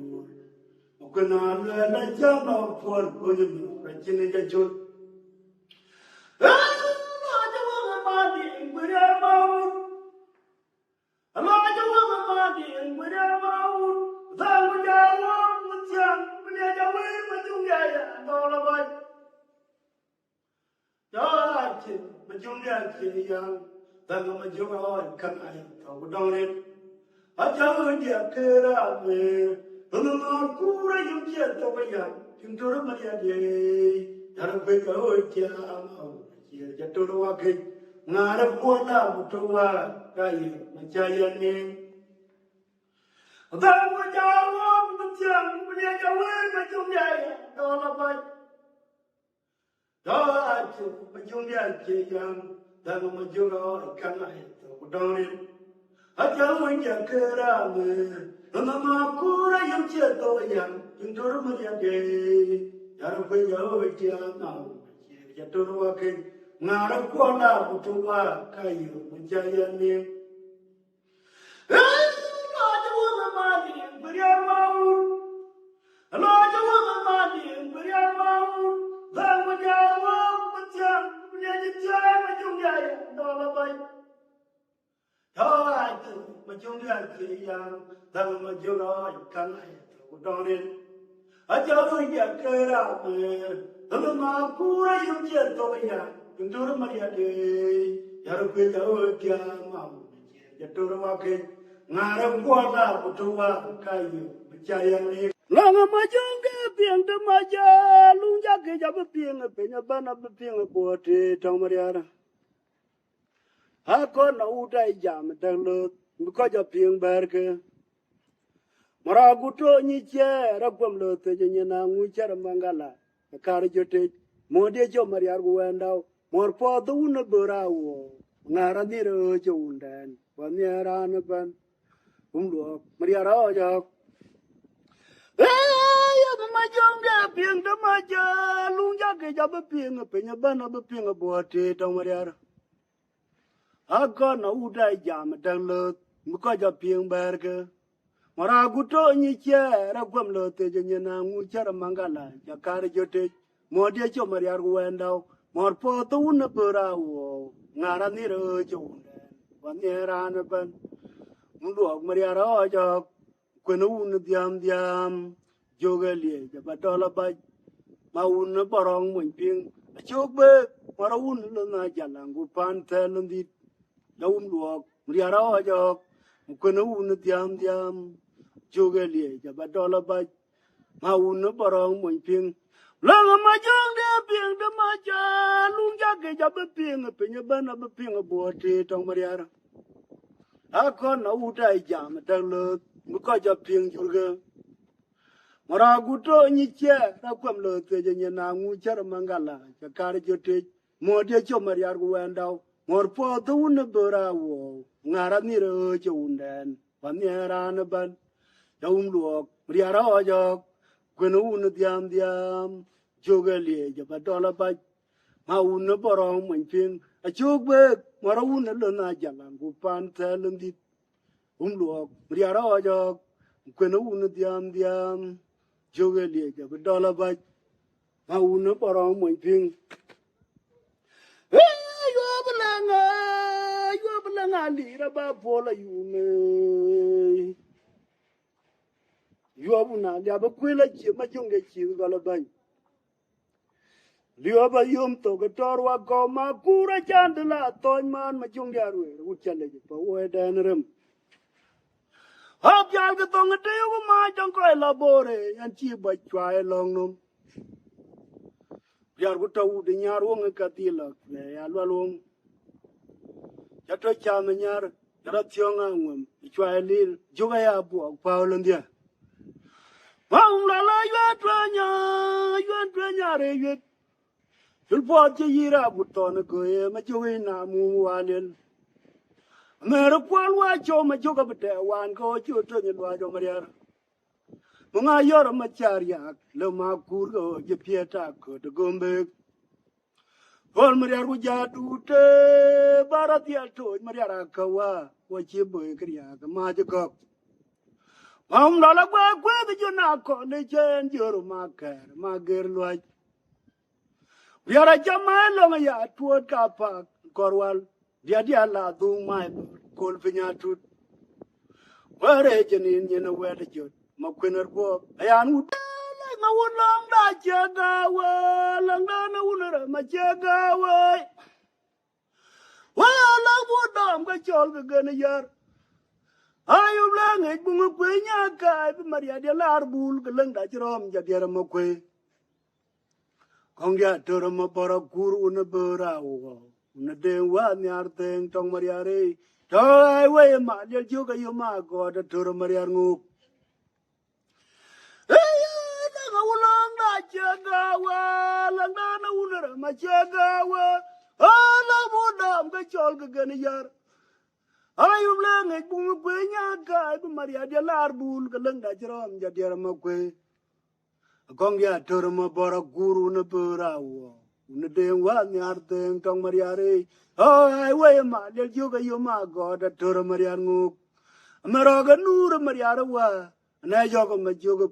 Kuna na jama for kujum rajini jajul Allah jawa madi gura maut Allah jawa madi gura maut zamu jawa mutiang punya jawa majung ya dola bai jawa majung ya yang zamu majung oi kan ai tau dongren ajaw dia kera me Nana kura yung chia to baya yung to ram ya de dar pe ka ho chia ma chia ja to wa ke ngara ko na bu to wa ka yi ma cha ya ni da wa ja wa bu chia bu ya ja wa ma chung ya do la ba do a chu ma chung ya che yang da ma ju ro ka na to do ni a ja wa ya ke ra me Nana kura yung chia to yang yung to ram ya de dar pe ka ho chia ma chia ja to wa ke ngara ko na bu to wa ka yi ma cha ya ni mà chúng ta chỉ rằng mà chúng nó cần hay của đó nên ở chỗ tôi giờ kêu ra mà mà cú ra dùng chuyện tôi giờ chúng tôi mà giờ thì giờ tôi bây giờ kia mà giờ tôi nói cái ngài đang qua là của tôi cái gì mà chạy đi Lang majonge piang maja lunja ke jab piang penya bana piang bote tamariara ha ko na utai jam danglo ko ja piang barke mara guto ni che rakwam lo te nyana ngu char mangala kar jote mode jo mariar guendao mor po du na burawo ngara ni ro jo undan wanyara na ban umlo mariara ja majonge piang maja lunja ke jab piang penya bana piang bote tamariara Aga na udai jam danglo muka ja piang barke mara guto ni che rakwam lo te nyana ngu char mangala ja kar jote mode jo mariar guendao mor po tu na burawo ngara ni ro jo wanyara na ban mundu mariara ja kwenu un diam jogalie ja batola ba maun barong mun ping chokbe marawun lo na jalangu pan telundi daun luok mariara ja kwenu un diam jogalie ja batola ba maun barong mun ping lang ma jong de ping de ma ja lung ja ke ja be ping penya bana be ping bo te tong mariara akon na utai jam danglo muka ja ping jurga mara guto ni che rakwam lo te nyana ngu char mangala ja kar jote mode cho mariar guendao mor po tu na burawo ngara ni ro cho undan wanyara na ban daum luok mariara ja kwenu un diam jogalie ja batola ba maun borong mun ping a chokbe mara un lo na jalan gu pan telundi luok mariara ja kwenu un diam jogalie ja batola ba maun borong mun ping yo belanga li ra ba pola yu me yobu na ya ba kwela chi ma chung ge chi ga la ban liyo ba yum to ga tor wa ko ma kura chan de la ton man ma chung ya ru u chan le pa we dan rem hab ya ga tong de yo ma jang ko la bore yan chi ba chwa e long num yar gu taw de nyar wo nga ka ti la ya lo long ya to cha ma nyar ra tyong a ngum chwa e lil ju ga ya bu pa lo ndia Vòng la yết ra nhà re yết. Chul po che yira buton ko e ma chui na mu wanen. Me ro kwal wa cho ma jo ka bete wan ko chu to ni wa jo mariar. Mga yor ma char ya le ma kur go je pieta ko de gombe. Hol mariar ku ja du te barat ya to mariar ka wa che boy kriya ka ma je ko. Ông đó là quê cái chỗ nào có lấy trên chỗ mà ger loài giờ là chăm mai lòng ya tuột cả pa korwal dia là dung mai kol pinya tut where chenin nyena wede jot ma kwener bo ayan u ma won long da chega wa long da na unara ma chega wa la bu dom ga chol ga gana yar ayu lang ek bunga kwe nya ka bi maria de lar bul gelang da jrom ja de ma kwe kong ya to ma para guru una bera wo una de wa nyar teng tong maria re to ai we ma de ju ga yu ma go da to maria ngu da ga ulang da jaga wa lang da na una ma jaga wa ala bu dam ga chol ga gan yar ayum lang ek bunga kwe nya ka bi maria de lar bul gelang da jrom ja de ma kwe kong ya to ma bara guru na bera wo una de wa nyar teng tong maria re ai we ma de ju ga yu ma go da to maria ngu amara ga nur maria ra wa na jo ga ma ju ga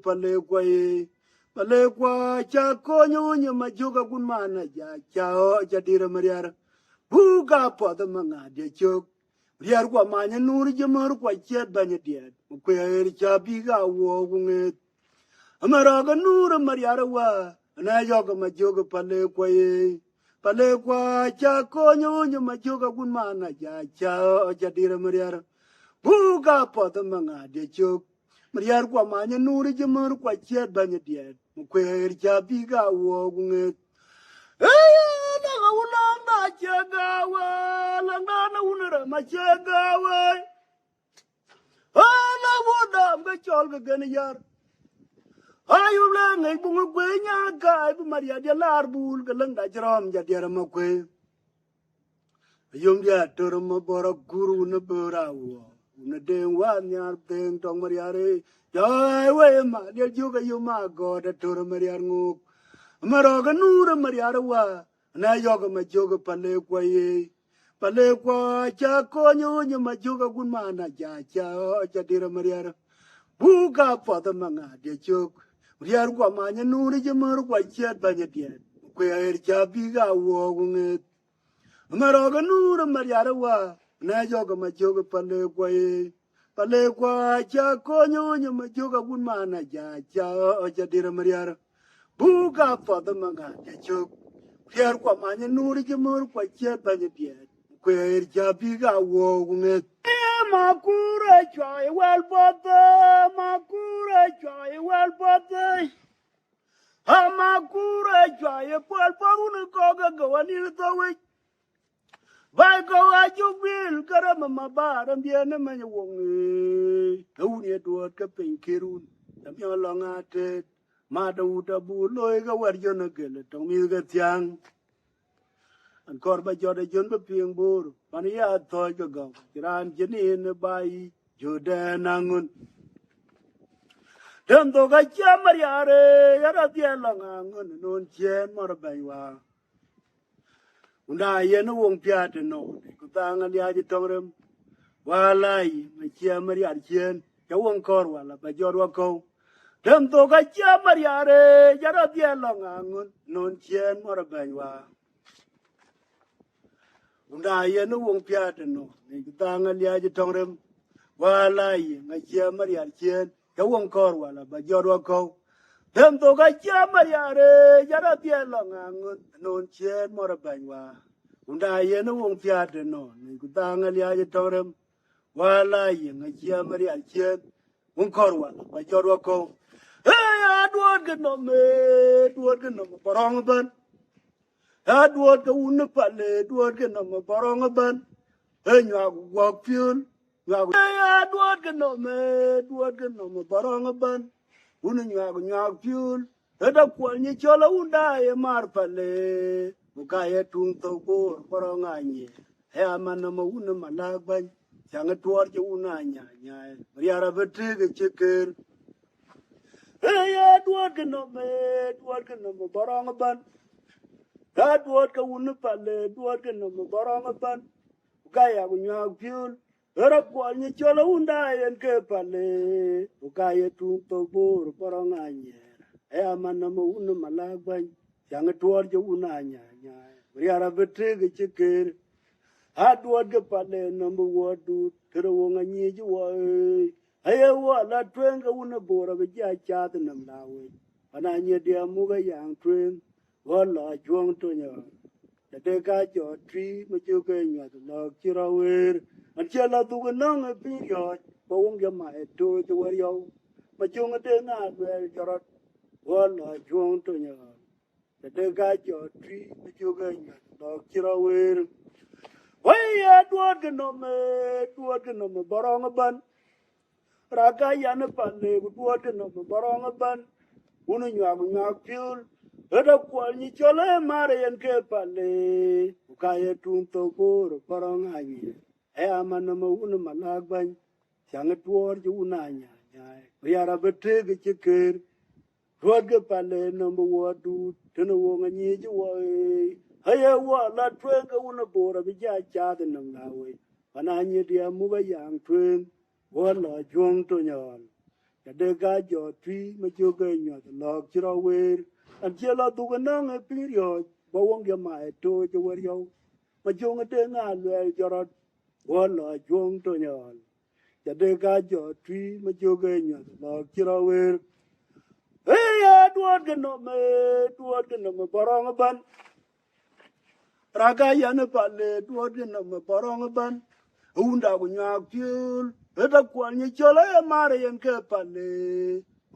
pale kwa cha ko nyu nyu ma ju ga gun ma na cha ja dir maria bu ga po da ma nga de chok riar kwa ma nya nur je mar kwa chet ba nya de ko er cha bi ga wo ngue amara ga nur maria ra wa na jo ga ma ju ga pale kwa cha ko nyu nyu ma ju ga gun ma na cha ja dir maria bu ga po da ma nga de chok riar kwa ma nya nur je mar kwa chet ba nya de ko er cha bi ga wo ngue na ga ulang da chega wa lang da na unara ma chega wa ala bu dam ga chol ga gan yar ayu lang ek bunga kwe nya ka bi maria de lar bul ga lang da jram ja de ma kwe yum dia to ma bora guru na bera wo na de wa nyar teng tong maria re jai we ma de ju ga yu ma go da to maria ngu maro ga nur maria ra wa na yo ga ma ju ga pale kwa cha ko nyu nyu ma ju ga gun ma na cha de maria bu ga pa da ma nga de chok riar kwa ma nya nur je mar kwa chet ba nya de ko er cha bi ga wo ngue maro ga nur maria ra wa na yo ga ma ju ga pale kwa cha ko nyu nyu ma ju ga gun ma na cha de maria bu ga pa da ma nga de chok riar kwa ma nya nur je mar kwa chet ba nya de ko er cha bi ga wo ngue makura choy wel bote makura choy wel bote ha makura choy pol porun ko ga wani to we bai ko aju bil karam ma baram dia na ma wong u ne to ka pen kirun tam yo longate ma do ta bu loy ga war yo na gele tong mi ga tiang an kor ba jode jon ba pieng bor man ya toy ga go kiran jinin bai jodan angun dem to ga chamar yare yara dia lang angun non chen mar bai wa unda yen wong pya te no ku tang an ya ji tongrem walai ma chamar yar chen ya wong kor wala ba jor wa ko dem to ga chamar yare yara dia lang angun non chen mar bai wa unda yen wong pya te no ni tang an ya ji tongrem walai nga chia mar yar chen cháu không có rồi là bà giờ rồi câu thêm tôi cái chia mà ya re ya ra tiền là ngang non chen mà ra bệnh wa unda ye no wong pia de no ni ku ta nga lia ye to rem wala ye nga chia mà ya chen wong ko rồi bà giờ rồi câu hey aduan cái nó me duan cái nó parang ban aduan cái un pa le duan cái nó parang ban hey nya wa pion nya duan cái nó me duan cái nó parang ban unu nyag piul eda kwal ni chola unda e mar pale buka ye tung to ko poronga nye he amana mo unu malagban changa tuar je una nya nya riara bete ge cheker he ya duar ke no me poronga ban da duar ke unu pale duar ke no me poronga ban buka ya nyag piul era kwal ni chola unda en ke pale buka ye tung to ko poronga nye e amana mo unu malagban changa tuar je una nya nya riara bete ge cheker ha tuar ge pale number wadu tero wonga nyi ji wa aye wa la twen ga una bora be ja cha de nam la we ana nye dia mu ga yang twen wa la chuang to nya de ka jo tri ma chu ge nya de la chi ra we an che la tu ga nang e pi yo bo wong ge ma e to je wa yo ma chu nga de na we jo ra wala chuông to nya de ga jo tri mi chu ga nya do kira wer wai ya duot ke no me barong ban ra ga ya ne pan le duot ke no me barong ban unu nya piul eda kwal ni chole mare yen ke pale ka ye tung to ko barong ani e amana mo unu malag ban chang tuor ju una nya ya ra bete ge cheker ruột cái pale number wadu tena wonga nyi ji wa haya wa la twen ka una bora bi ja cha de nam la we pana nyi dia mu ba yang twen wa la jong to nyon ka de ga jo tri ma jo ga nyo de lo chi ro we an che la du ga na nge pi ryo ba wong ge ma e to jo wa ryo ma jo nga de nga le jo ro wa la jong to nyon ka de ga jo tri ma jo ga nyo de lo chi ro we hey duot ke no me barong ban raga ya ne pale duot ke no me barong ban unda ku nya piul eda kwal ni chola e mare yen ke pale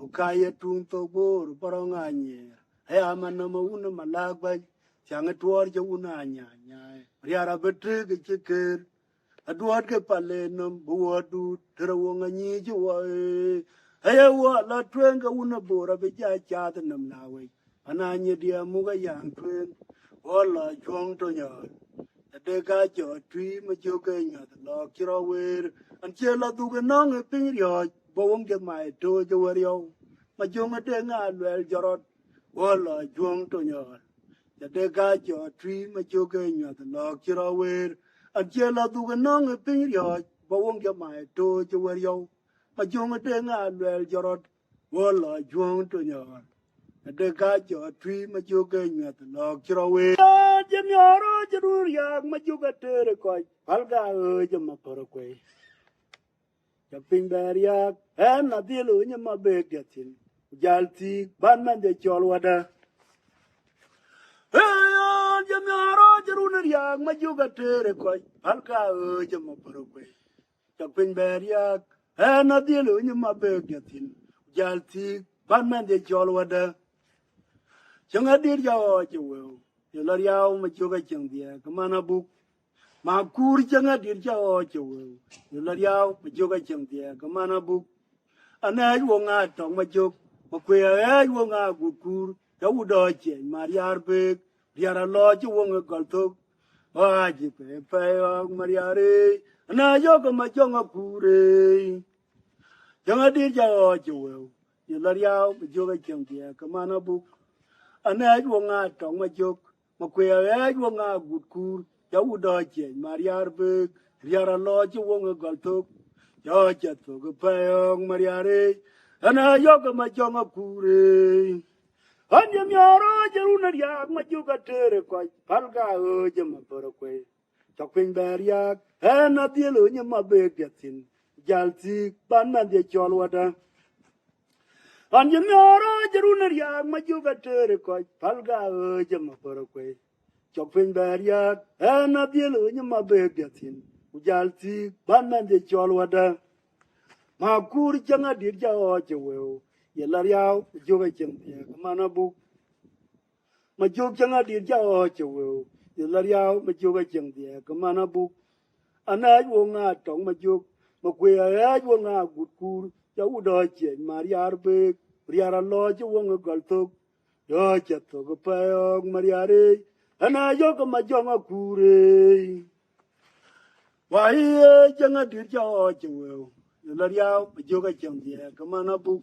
u ka ye tung to bor barong anye he amana mo una malagba chang tuor je una nya riara betre ke cheker aduat ke pale no buadu tero wonga nyi ji wa haya wa la twen ga una bora be ja cha de nam la we ana nye dia mu ga yang twen wala chong to nya de ga jo tri ma jo ga nya de lo kiro we an che la du ga nang e pin ryo bo wong ge mai to jo wa ryo ma jo ma de nga lwel jorot wala chong to nya de ga jo tri ma jo ga nya de lo kiro we an che la du ga nang e pin ryo bo wong ge mai to jo wa ryo ma jong de nga lwel jorot wala jong to nyor de ga jo tri ma jo ge nyat no kro we je nyoro jrur ya ma jo ga tere ko al ga je ma por ko ja pin dar ya en na di lu nya ma be gatin jalti ban man de chol wada je nyoro jrur ya ma jo ga tere ko al ga je ma por ko ja pin dar ya na di lu nya ma be gatin jalti ban man de chol wada changa dir ja o che we yo la yaw ma chu ga chang dia ka mana bu ma kur changa dir ja o che we yo la yaw ma chu ga chang dia ka mana bu ana wo nga tong ma chu ma kwe ai wo nga gu kur ya u do che ma yar be diara lo chu wo nga gal to a ji pe ma yare ana yo ka ma chong a kure changa dir ja o che we yo la yaw ma chu ga chang dia ka mana bu ana wo nga tong ma jok ma kwe ai wo nga gut kur ya u do che mariar be riara lo chi wo nga gal to yo che to go pa yong mariare ana yo ka ma jong a kure an yam yoro jeru na ya ma ju ka tere ko pal ga o je ma por ko chok pin ber ya ana di lu nya ma be gatin jalti ban man de chol wada Anjamara Jerunaria, Majugater, quite Palga, Jamaporque, Chopin Barrier, and a deal in my begatin, Ujalti, Banman de Cholwada, Makur Janga did Jawajo, Yelaria, Jovacam, Manabu, Majokanga did Jawajo, Yelaria, Majovacam, Manabu, and I will not tongue Majuk, Maquia, I will not good cool, Yawudoche, Maria Arbe. Riara Lodge wonga galtok, yo chato payog mariare, and I yoga majonga kure. Why, Janga did your will. The Laria, Joga Jandia, Kamana book,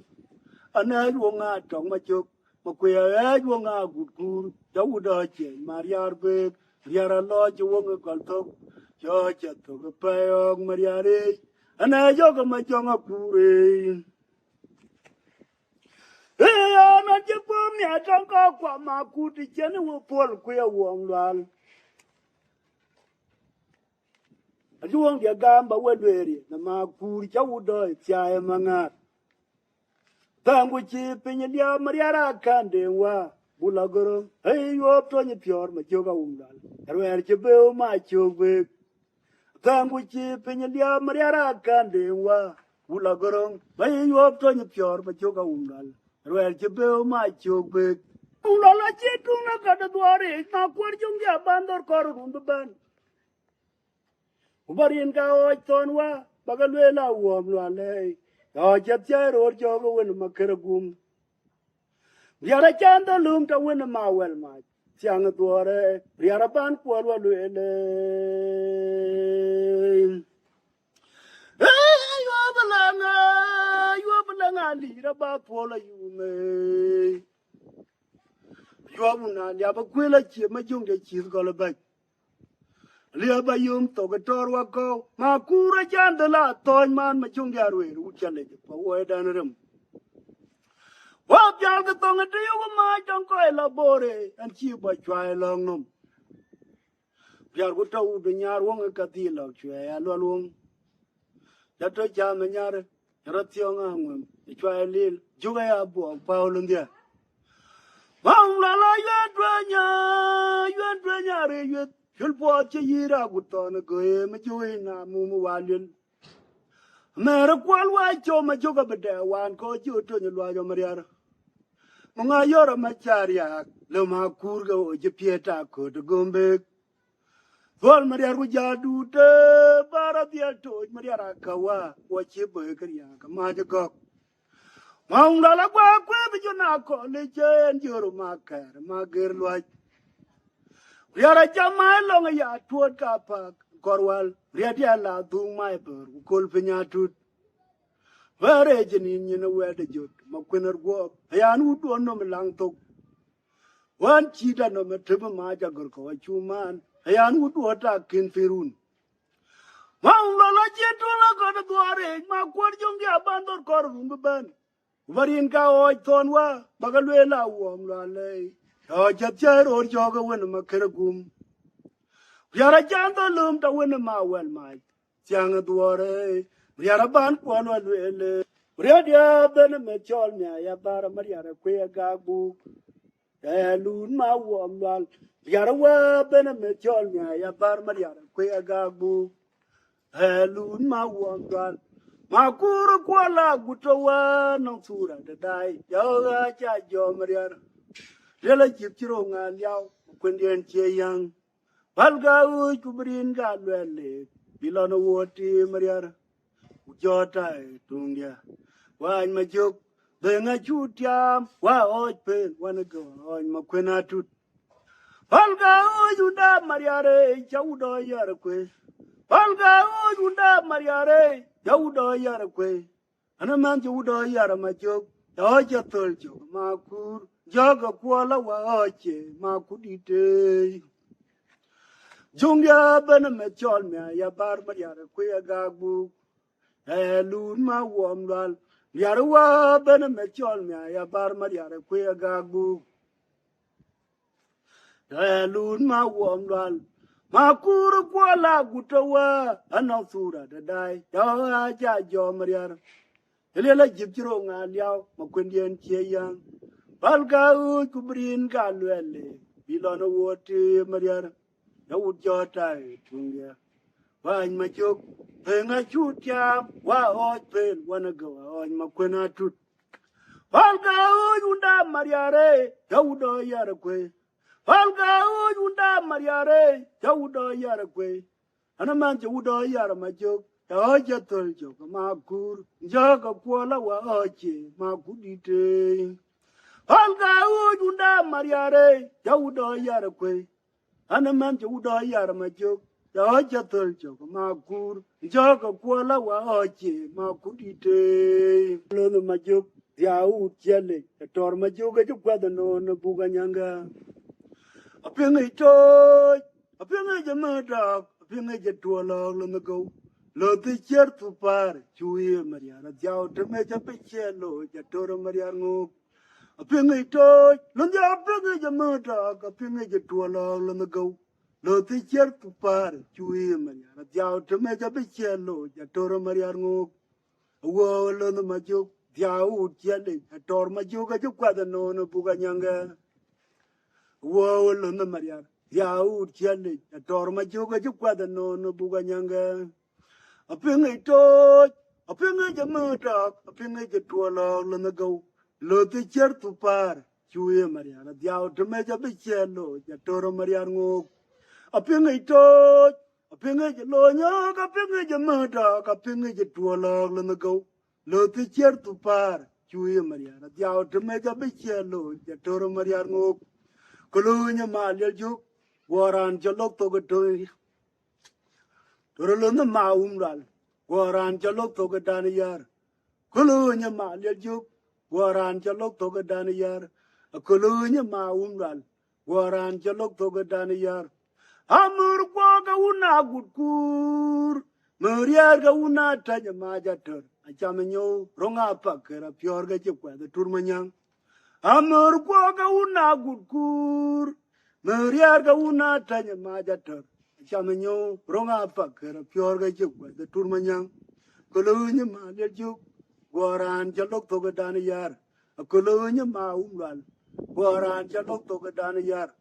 and I wonga tongue my joke, Maquia, wonga good cool, Yawudoche, Maria Arbe, Riara Lodge wonga galtok, yo chato payog mariare, and I yoga majonga kure. Na jibu mi atanka kwa makuti chene wo pol kuya wongwal. Ajuang dia gamba wedweri na makuri cha udo chae mangat. Tangu chi pinya dia mariara kande wa bulagoro. Hey yo tonye pior ma joga umdal. Erwer chebe ma chogbe. Tangu chi pinya dia mariara kande wa bulagoro. Hey yo tonye pior ma joga umdal. Well, you bill my choke big. Ula chituna got a dwari, now quarjum ya bandor corun the band. Ubarian Gao Tonwa, Bagaluela, Womlane, or Japcher or Jogo in Macaragum. Yara Chanda loom to win a mawel might. Sianga Dware, Riaraban Qualuele. You lead about Pola, you may. You have a quilla chip, my jungle cheese got back. Liaba yum, Togator wako, Makura Jandala, Toyman, my jungarway, which I let you for than him. Well, Jalgatonga, do you my uncle elabore and cheap by try along them. Jalgota would be near one a catilla, alone. That a jam and yard. Rationg, the trial, Jugaya Bo, Paul and there. Mangla, you and Dranya, you'll watch a year out with on a game, Joina, Mumu Walian. Maraqual white, my joke but there, one called you to the Royal Maria. Munga Yora Macharia, Loma Kurgo, Japieta, could go back. Well, Maria Rujadu, Barabia told Maria Kawa, what you burgeria, Kamajako. Mangala, where you now college and your marker, my girl white. We are a jamai long a yard toward car park, Corwell, Riadiala, do my bird, Colpina tooth. Where agent in you know where the jut, Maquinner walk, Ayan would do no melang talk. One cheetah no matriple maja gorko, a chuman. Ayan would water kin firun. Mangala jetula got a dware, my quarjunga abandoned corvum ban. Varinka or tonwa, Bagaluela, Womlale. Or Japcher or Joga win a macaragum. Yarajanda loom to win a ma well might. Sianga dware, Riaraban Quanwell. Riadia, then a machol me, a bar Maria, queer gagbook. Loon ma womlal. Yarawa Benamechol, ya Barmaria, Quea Gabu, Loon ma wongal. Makuru Kuala, Gutowa, no Sura, the die, Yaga Chajo Maria. Rela Chipchirong and Yao, Quindian Che Young. Palga, Kubrin Gadwell, Bilano Wati Maria, Jota, Tungia. Why my joke? Then I shoot yam, why all pain, wanna go on Maquena tooth. Palga Uda Mariare, Jaudo Yaraque. Palga Uda Mariare, Jaudo Yaraque. And a man Judo Yaramajo, Oja told you, Makur, Joga Kuala Wache, Makudite. Jungia Benamechol me, ya Barbariara, Quea Gabu, Loon ma Womral, Yarawa Benamechol me, ya Barbariara, Quea Gabu. Loon ma womral. Makuru Kuala Gutawa, Anathura, the die, Yaja Jomariar. ele la jib jiro nga liao ma kwendien che yang bal ga u kubrin ga lwele bilona wote mariar ya wut jota tungia wan ma chok penga chutia wa o pen wana go on ma kwena tut bal ga u unda mariare ya udo yar kwe bal ga u unda mariare ya udo yar kwe ana man che udo yar ma chok Oja tol joka makur joka kuala wa oche makudite Olga ujunda mariare jaudo yara kwe anaman jaudo yara majok oja tol joka makur joka kuala wa oche makudite Lono majok diau chele tor majok jo kwada no na buga nyanga Apinga jamada apinga jatuala lono go Lo te certo par chui mariana diao te me chape cielo ja toro mariano apinga ito lo dia apinga jamata apinga je tuala lo go lo te certo par chui mariana diao te me chape cielo ja toro mariano wo lo no majo diao ciele ja tor majo ga ju kwada no no buga nyanga wo lo no mariana diao ciele ja tor majo ga ju kwada no no buga nyanga Apinga jamata, apinga jatuala lana go, lo te certo par, chui mariana, diao te meja bichello, jatoro mariano. Apinga jalonya, apinga jamata, apinga jatuala lana go, lo te certo par, chui mariana, diao te meja bichello, jatoro mariano. Colonia malia juk, waran jalok togatoi. Torolona maumral, waran jalok toga daniyar. Kulunya ma leljuk, waran jalok toga daniyar. Kulunya maumral, waran jalok toga daniyar. Amur kwaga una gutkur, meriar ga una tanya majater. Achamenyo ronga pakera piorga chekwa the turmanyang. Amur kwaga una gutkur, meriar ga una tanya majater. Chamenyo ronga pakera piorga chukwa the turmanyang kolonya ma leljuk waran jalok toga daniyar a kolonya ma umral waran jalok toga daniyar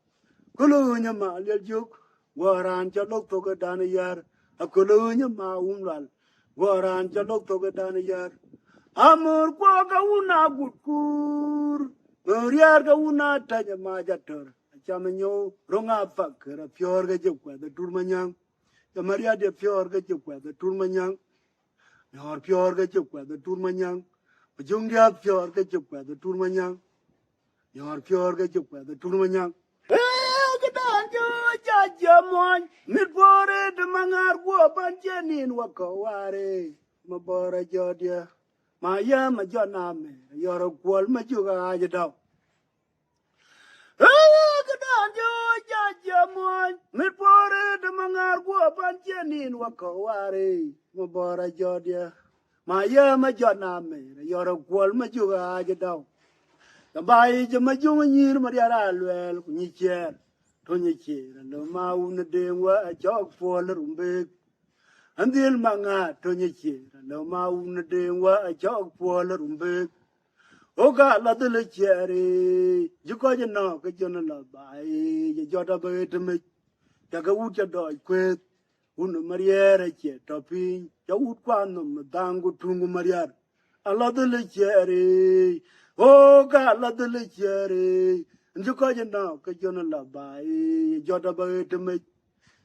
kolonya ma leljuk waran jalok toga daniyar a kolonya ma umral waran jalok toga daniyar amur kwaga una gutkur meriar ga una tanya majater Chamenyo ronga pakera piorga chukwa the turmanyang the Maria de piorga chukwa the turmanyang your piorga chukwa the turmanyang Jungia piorga chukwa the turmanyang your piorga chukwa the turmanyang Jamon, Midbore, the Mangar, Wabanjanin, Wakaware, Mabora Jodia, Maya Majaname, you're a qual Majuga Ajadao. Jamon, Midbore, the Mangar, Wabanjanin, Wakaware, Mabora Jodia, Maya Majaname, you're a qual Majuga Ajadao. The Bai Jamajun, Maria Well, Nicher. Tonyche, no mauna dewa a jog for the rumbe. And the manga, Tonyche, no mauna dewa a jog for the rumbe. O God, la de cherry, you got your knock at your love by your jota bird to make. Takawucha dog quit, una mariere, topping, Yawut quanum, dango tungo mariar. A la de cherry, O God, la de cherry. You call you now, because you're not by Jota by to make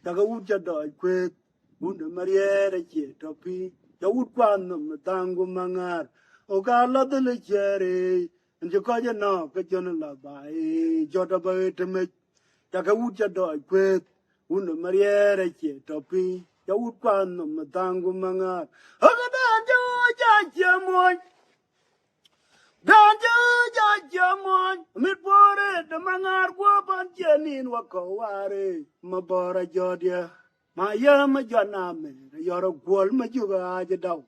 Tagaucha dog quit, Wunda Mariere, Topi, the Woodquanum, Tango Mangar, O Gala de Lechere, and you call you now, because you're not by Jota by to make Tagaucha dog quit, Wunda Mariere, Topi, the Woodquanum, Tango Mangar, O Gada, Jamon, Midbore, the Mangar Waban Janin Wakaware, Mabora Jodia, Maya Janame, you're a qual Majuga Ajadao.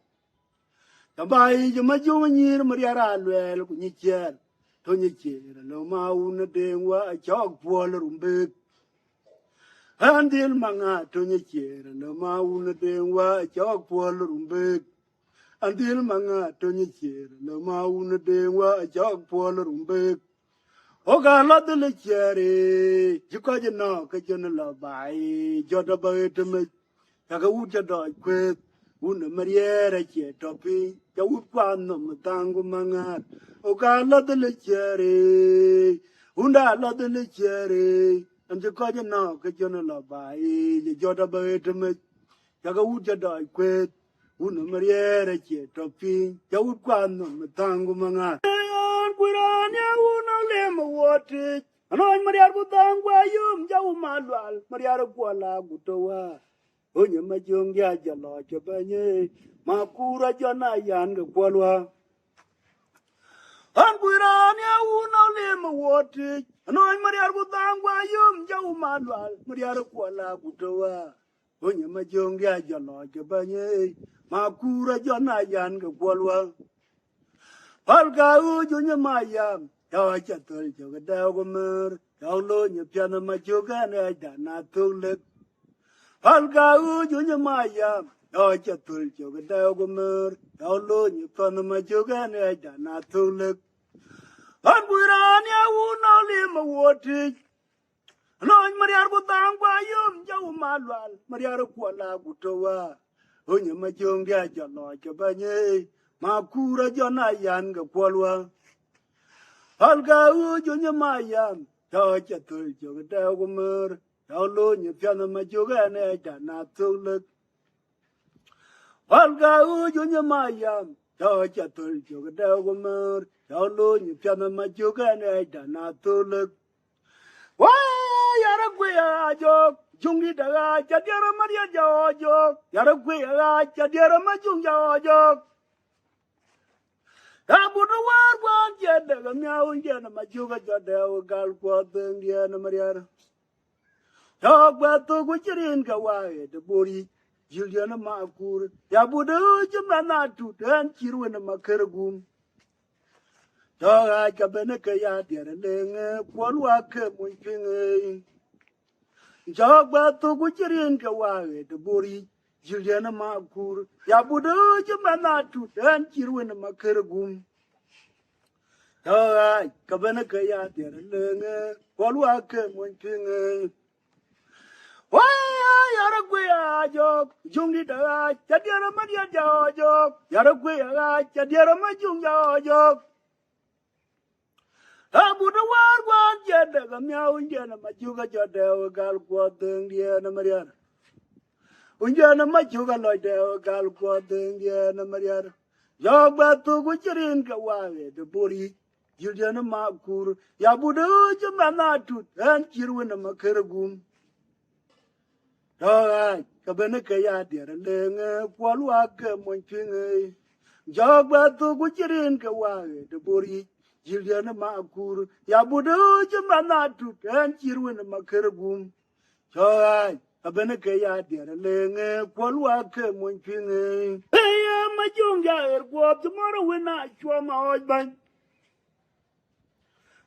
The Bai Majunir Maria Well, Nicher, Tonyche, Loma Una Dewa, a chalk waller umbig. And the Manga, Tonyche, Loma Una Dewa, a chalk waller umbig. Andil manga tonyi chir lo mauna dewa ajak pol rumbe. Oga la de le chere jiko jino ka jono la bai jodo ba etme yaga uja do kwet una mariera che topi ya upano mutangu manga. Oga la de le chere unda la de le chere anjiko jino ka jono la bai jodo ba etme yaga uja do kwet una mariera che topi ya upano mutangu manga. Kuranya una lema wote anoy mariar butangwa yum jaw malwal mariar kwala gutowa onye majong ya jalo chobanye makura jona yan ga kwalwa an kuranya una lema wote anoy mariar butangwa yum jaw malwal mariar kwala gutowa onye majong ya jalo chobanye makura jona yan ga kwalwa Alga ujunya mayam, yawa chatul joga dagomer, yawlo nyepyana majoga na dana tulek. Alga ujunya mayam, yawa chatul joga dagomer, yawlo nyepyana majoga na dana tulek. Anburan ya una lima woti, anoy mariar butang bayum jaw malwal, mariar kwala gutowa, onye majong ya jalo chabanye. Makura jona yan ga kwalwa alga ujunya mayam ta chatul joga dagomer yawlo nyepyana majoga na dana tulek alga ujunya mayam ta chatul joga dagomer yawlo nyepyana majoga na dana tulek wa yara gwe ajok jungi daga chadiara maria jojok yara gwe chadiara majung jojok Abudu war jeda gamyaw jena majuga jada gal ko dengia mariara Togba to guchirin kawae de bori Juliana makur ya budu jumana tu dan kirwena makargum Toga kabene kaya dere lenge kwalwa ke munkinge Togba to guchirin kawae de bori Juliana makur ya budu jumana tu dan kirwena makargum Alright, kabana kaya dere lenge kwalwa ke munkinge Waya yara gwe ajok jungi da chadiara madia jojok yara gwe chadiara majung jojok Abudu war jeda gamyaw jena majuga jada gal ko dengia na mariara Unjana majuga loide gal ko dengia na mariara Jogba tu guchirin kawawe de bori Juliana makur ya budu jumana tut an kirwena makargum Alright, kabana kaya dere lenge kwalwa ke munkinge Jogba tu guchirin kawawe de bori Juliana makur ya budu jumana tut an kirwena makargum Alright, kabana kaya dere lenge kwalwa ke munkinge Hey majunga ergo tomorrow when I show my husband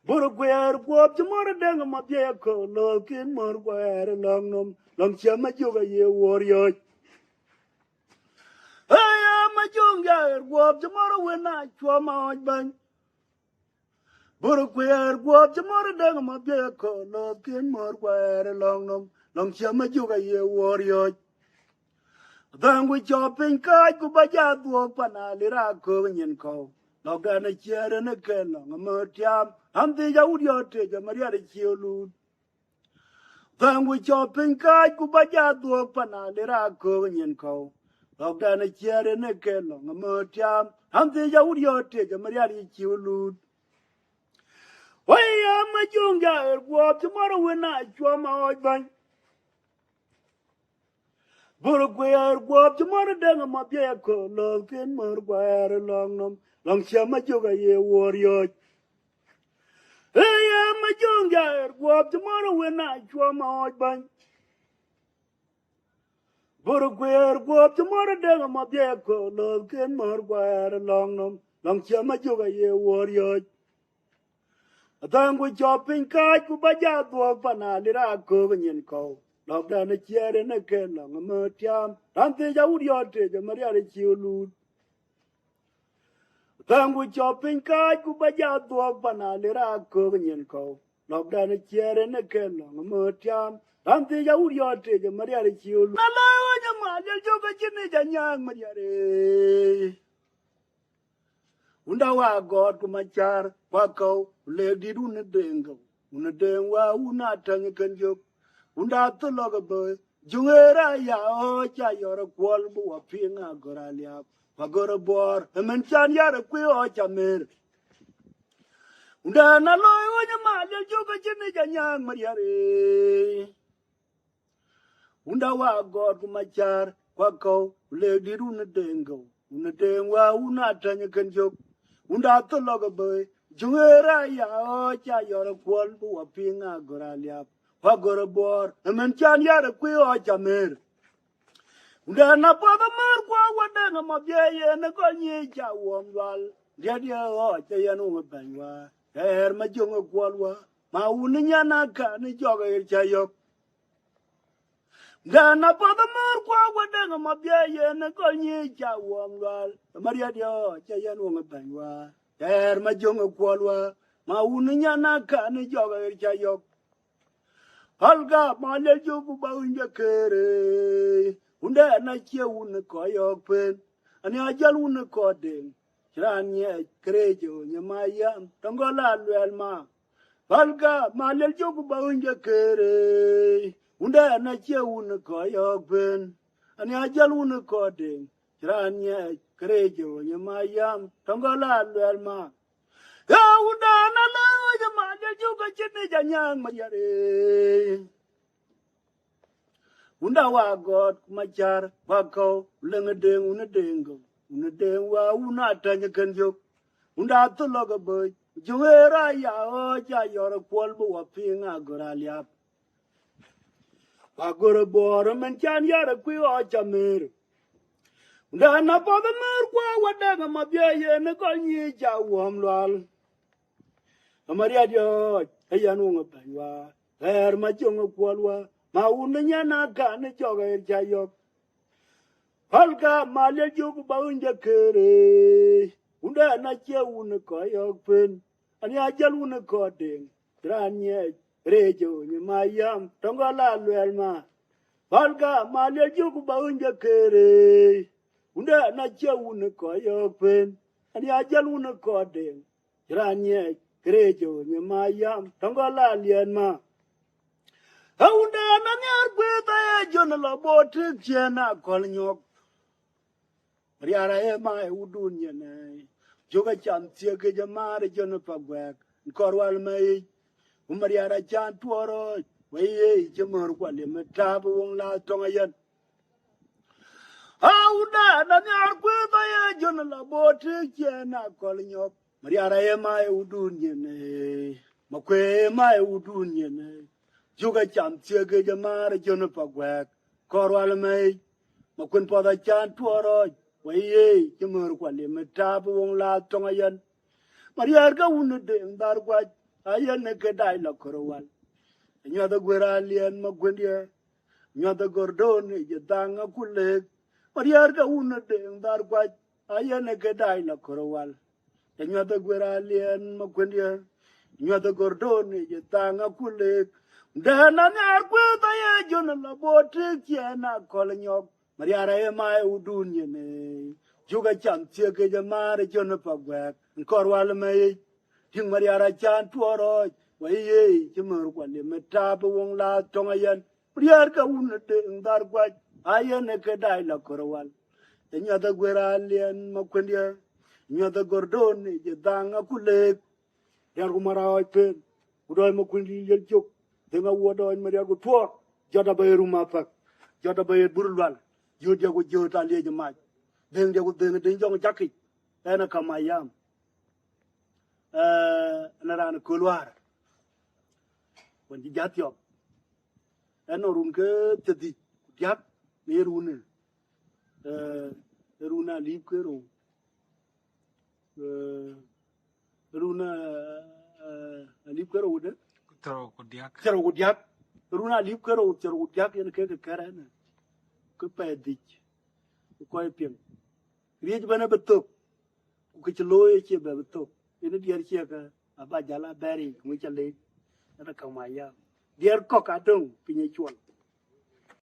Burugwer gwop tomorrow dang ma bia ko lokin murgwer long nom long chama juga ye warrior Hey majunga gwop tomorrow when I show my husband Burugwer gwop tomorrow dang ma bia ko lokin murgwer long nom long chama juga ye warrior Dang we chopping kai ku ba ja duok panalira ko nyen ko Logana chere na kela ngamotiam Ante ja udiote ja maria de chiolu Tangu chopping kai ku ba ja duok panalira ko nyen ko Logana chere na kela ngamotiam Ante ja udiote ja maria de chiolu Waya majunga ergo tomorrow when I show my husband Burugwer gwop tomorrow dang ma bia ko lokin murgwer long nom long chama juga ye warrior Hey majunga gwop tomorrow when I show my husband Burugwer gwop tomorrow dang ma bia ko lokin murgwer long nom long chama juga ye warrior Tangu chopping kai ku ba ja duok panalira ko nyen ko Logana chere na kela ngamotiam Ante ja udiote ja maria de chiolu tangu chopping kai ku ba ja do bana le ra ko nyen ko lok da ne chere ne ke lo mo tiam tam ti ja ur yo te je maria re chi na la wa ja ma le jo ga chi ne ja nyang maria re unda wa god ku ma char kwa ko le di du ne dengo una den wa una tang ken jo unda to lo ga bo jungera ya o cha yo ro kwol bu wa pinga goralia wa goro bor men chan ya ro kwi o cha mer unda na lo wa ja ma le jo ga chi ne ja nyang maria re unda wa god ku ma char kwa ko le di du ne dengo una den wa una tang ken jo unda to lo ga bo jungera ya o cha yo ro kwol bu wa pinga goralia wa goro bor men chan ya ro kwi o cha mer unda na pa da mar kwa wa da na ma bie ye na ko ni cha wom wal dia dia o cha ya no ma ban wa ma jong kwol wa ma un nya na ka ni jo ga cha yo unda na pa da mar kwa wa da na ma bie ye na ko ni cha wom wal ma dia dia o cha ya no ma ban wa ma jong kwol wa ma un nya na ka ni jo ga cha yo Halga malaju ba unja kere unda na chia un ko yo pen ani ajal un ko den chanye krejo nyamaya tongola lwelma Halga malaju ba unja kere unda na chia un ko yo pen ani ajal un ko den chanye krejo nyamaya tongola lwelma ya unda na la malaju ka chine janyang mayare unda wa god machar wa ko lenga deng una dengo una deng wa una tanya kanjo unda to logo boy jwera ya o cha yor kwol bu wa pinga goralia wa goro bor men chan yara kwi o chamer unda na pa da mer kwa wa da ma bie ye ne ko nyi cha wom lwal amaria dio ayanu ngapaiwa ma jongo kwolwa ma unya na ka ne joga jayo halka male jogu ba unja kere unda na che un ko yo pen ani ajal un ko den tranye rejo ni mayam tongola lwelma halka male jogu ba unja kere unda na che un ko yo pen ani ajal un ko den tranye rejo ni mayam tongola lienma Aunda na nyar kweta ya jona la bote chena kol nyok. Riara e ma e udun yene. Joka chan tia ke jamare jona pagwek. Korwal mai. Umariara chan tuoro. Weye jamar kwa le metabu wong la tonga yan. Aunda na nyar kweta ya jona la bote chena kol nyok. Mariara e ma e udun yene. Makwe ma e udun yene. Juga cham tia ke jamare jona pagwek korwal mai makun pada chan tuoro waye jamar kwa le metabu wong la tonga yan mariar ka unu de ndar kwa ayan ne ke dai la korwal nya da gwera lien magwendia nya da gordon je danga kule mariar ka unu de ndar kwa ayan ne ke dai la korwal nya da gwera lien magwendia nya da gordon je danga kule Dana nyar kweta ye jona la bote kiena kol nyok mariara e ma e udun yene juga cham tie ke jamare jona pagwek korwal mai ting mariara chan tuoro waye chimur kwa le metabu wong la tonga yan priar ka un de ndar kwa ayen ke dai la korwal enya da gwera lien makwendia nya da gordon je danga kule yar kumara pen udoy makwendi yel jok denga wodo en maria go tuor jota bayeru mapak jota bayer burulwal jodi go jota leje maj den de go den de jong jakki ena kamayam na ran kulwar won ji jatyo eno run ke tedi jak ne rune runa lip ke ro runa lip ke ro de Cero gudiak, runa lip kero, cero gudiak yang ke karana, ke pedik, ke koi piang. Riaj bana betuk, ku ci loye ci be to ina dier ci ka aba jala bari mu ci le na ka ma ya dier ko ka dong pinye chwal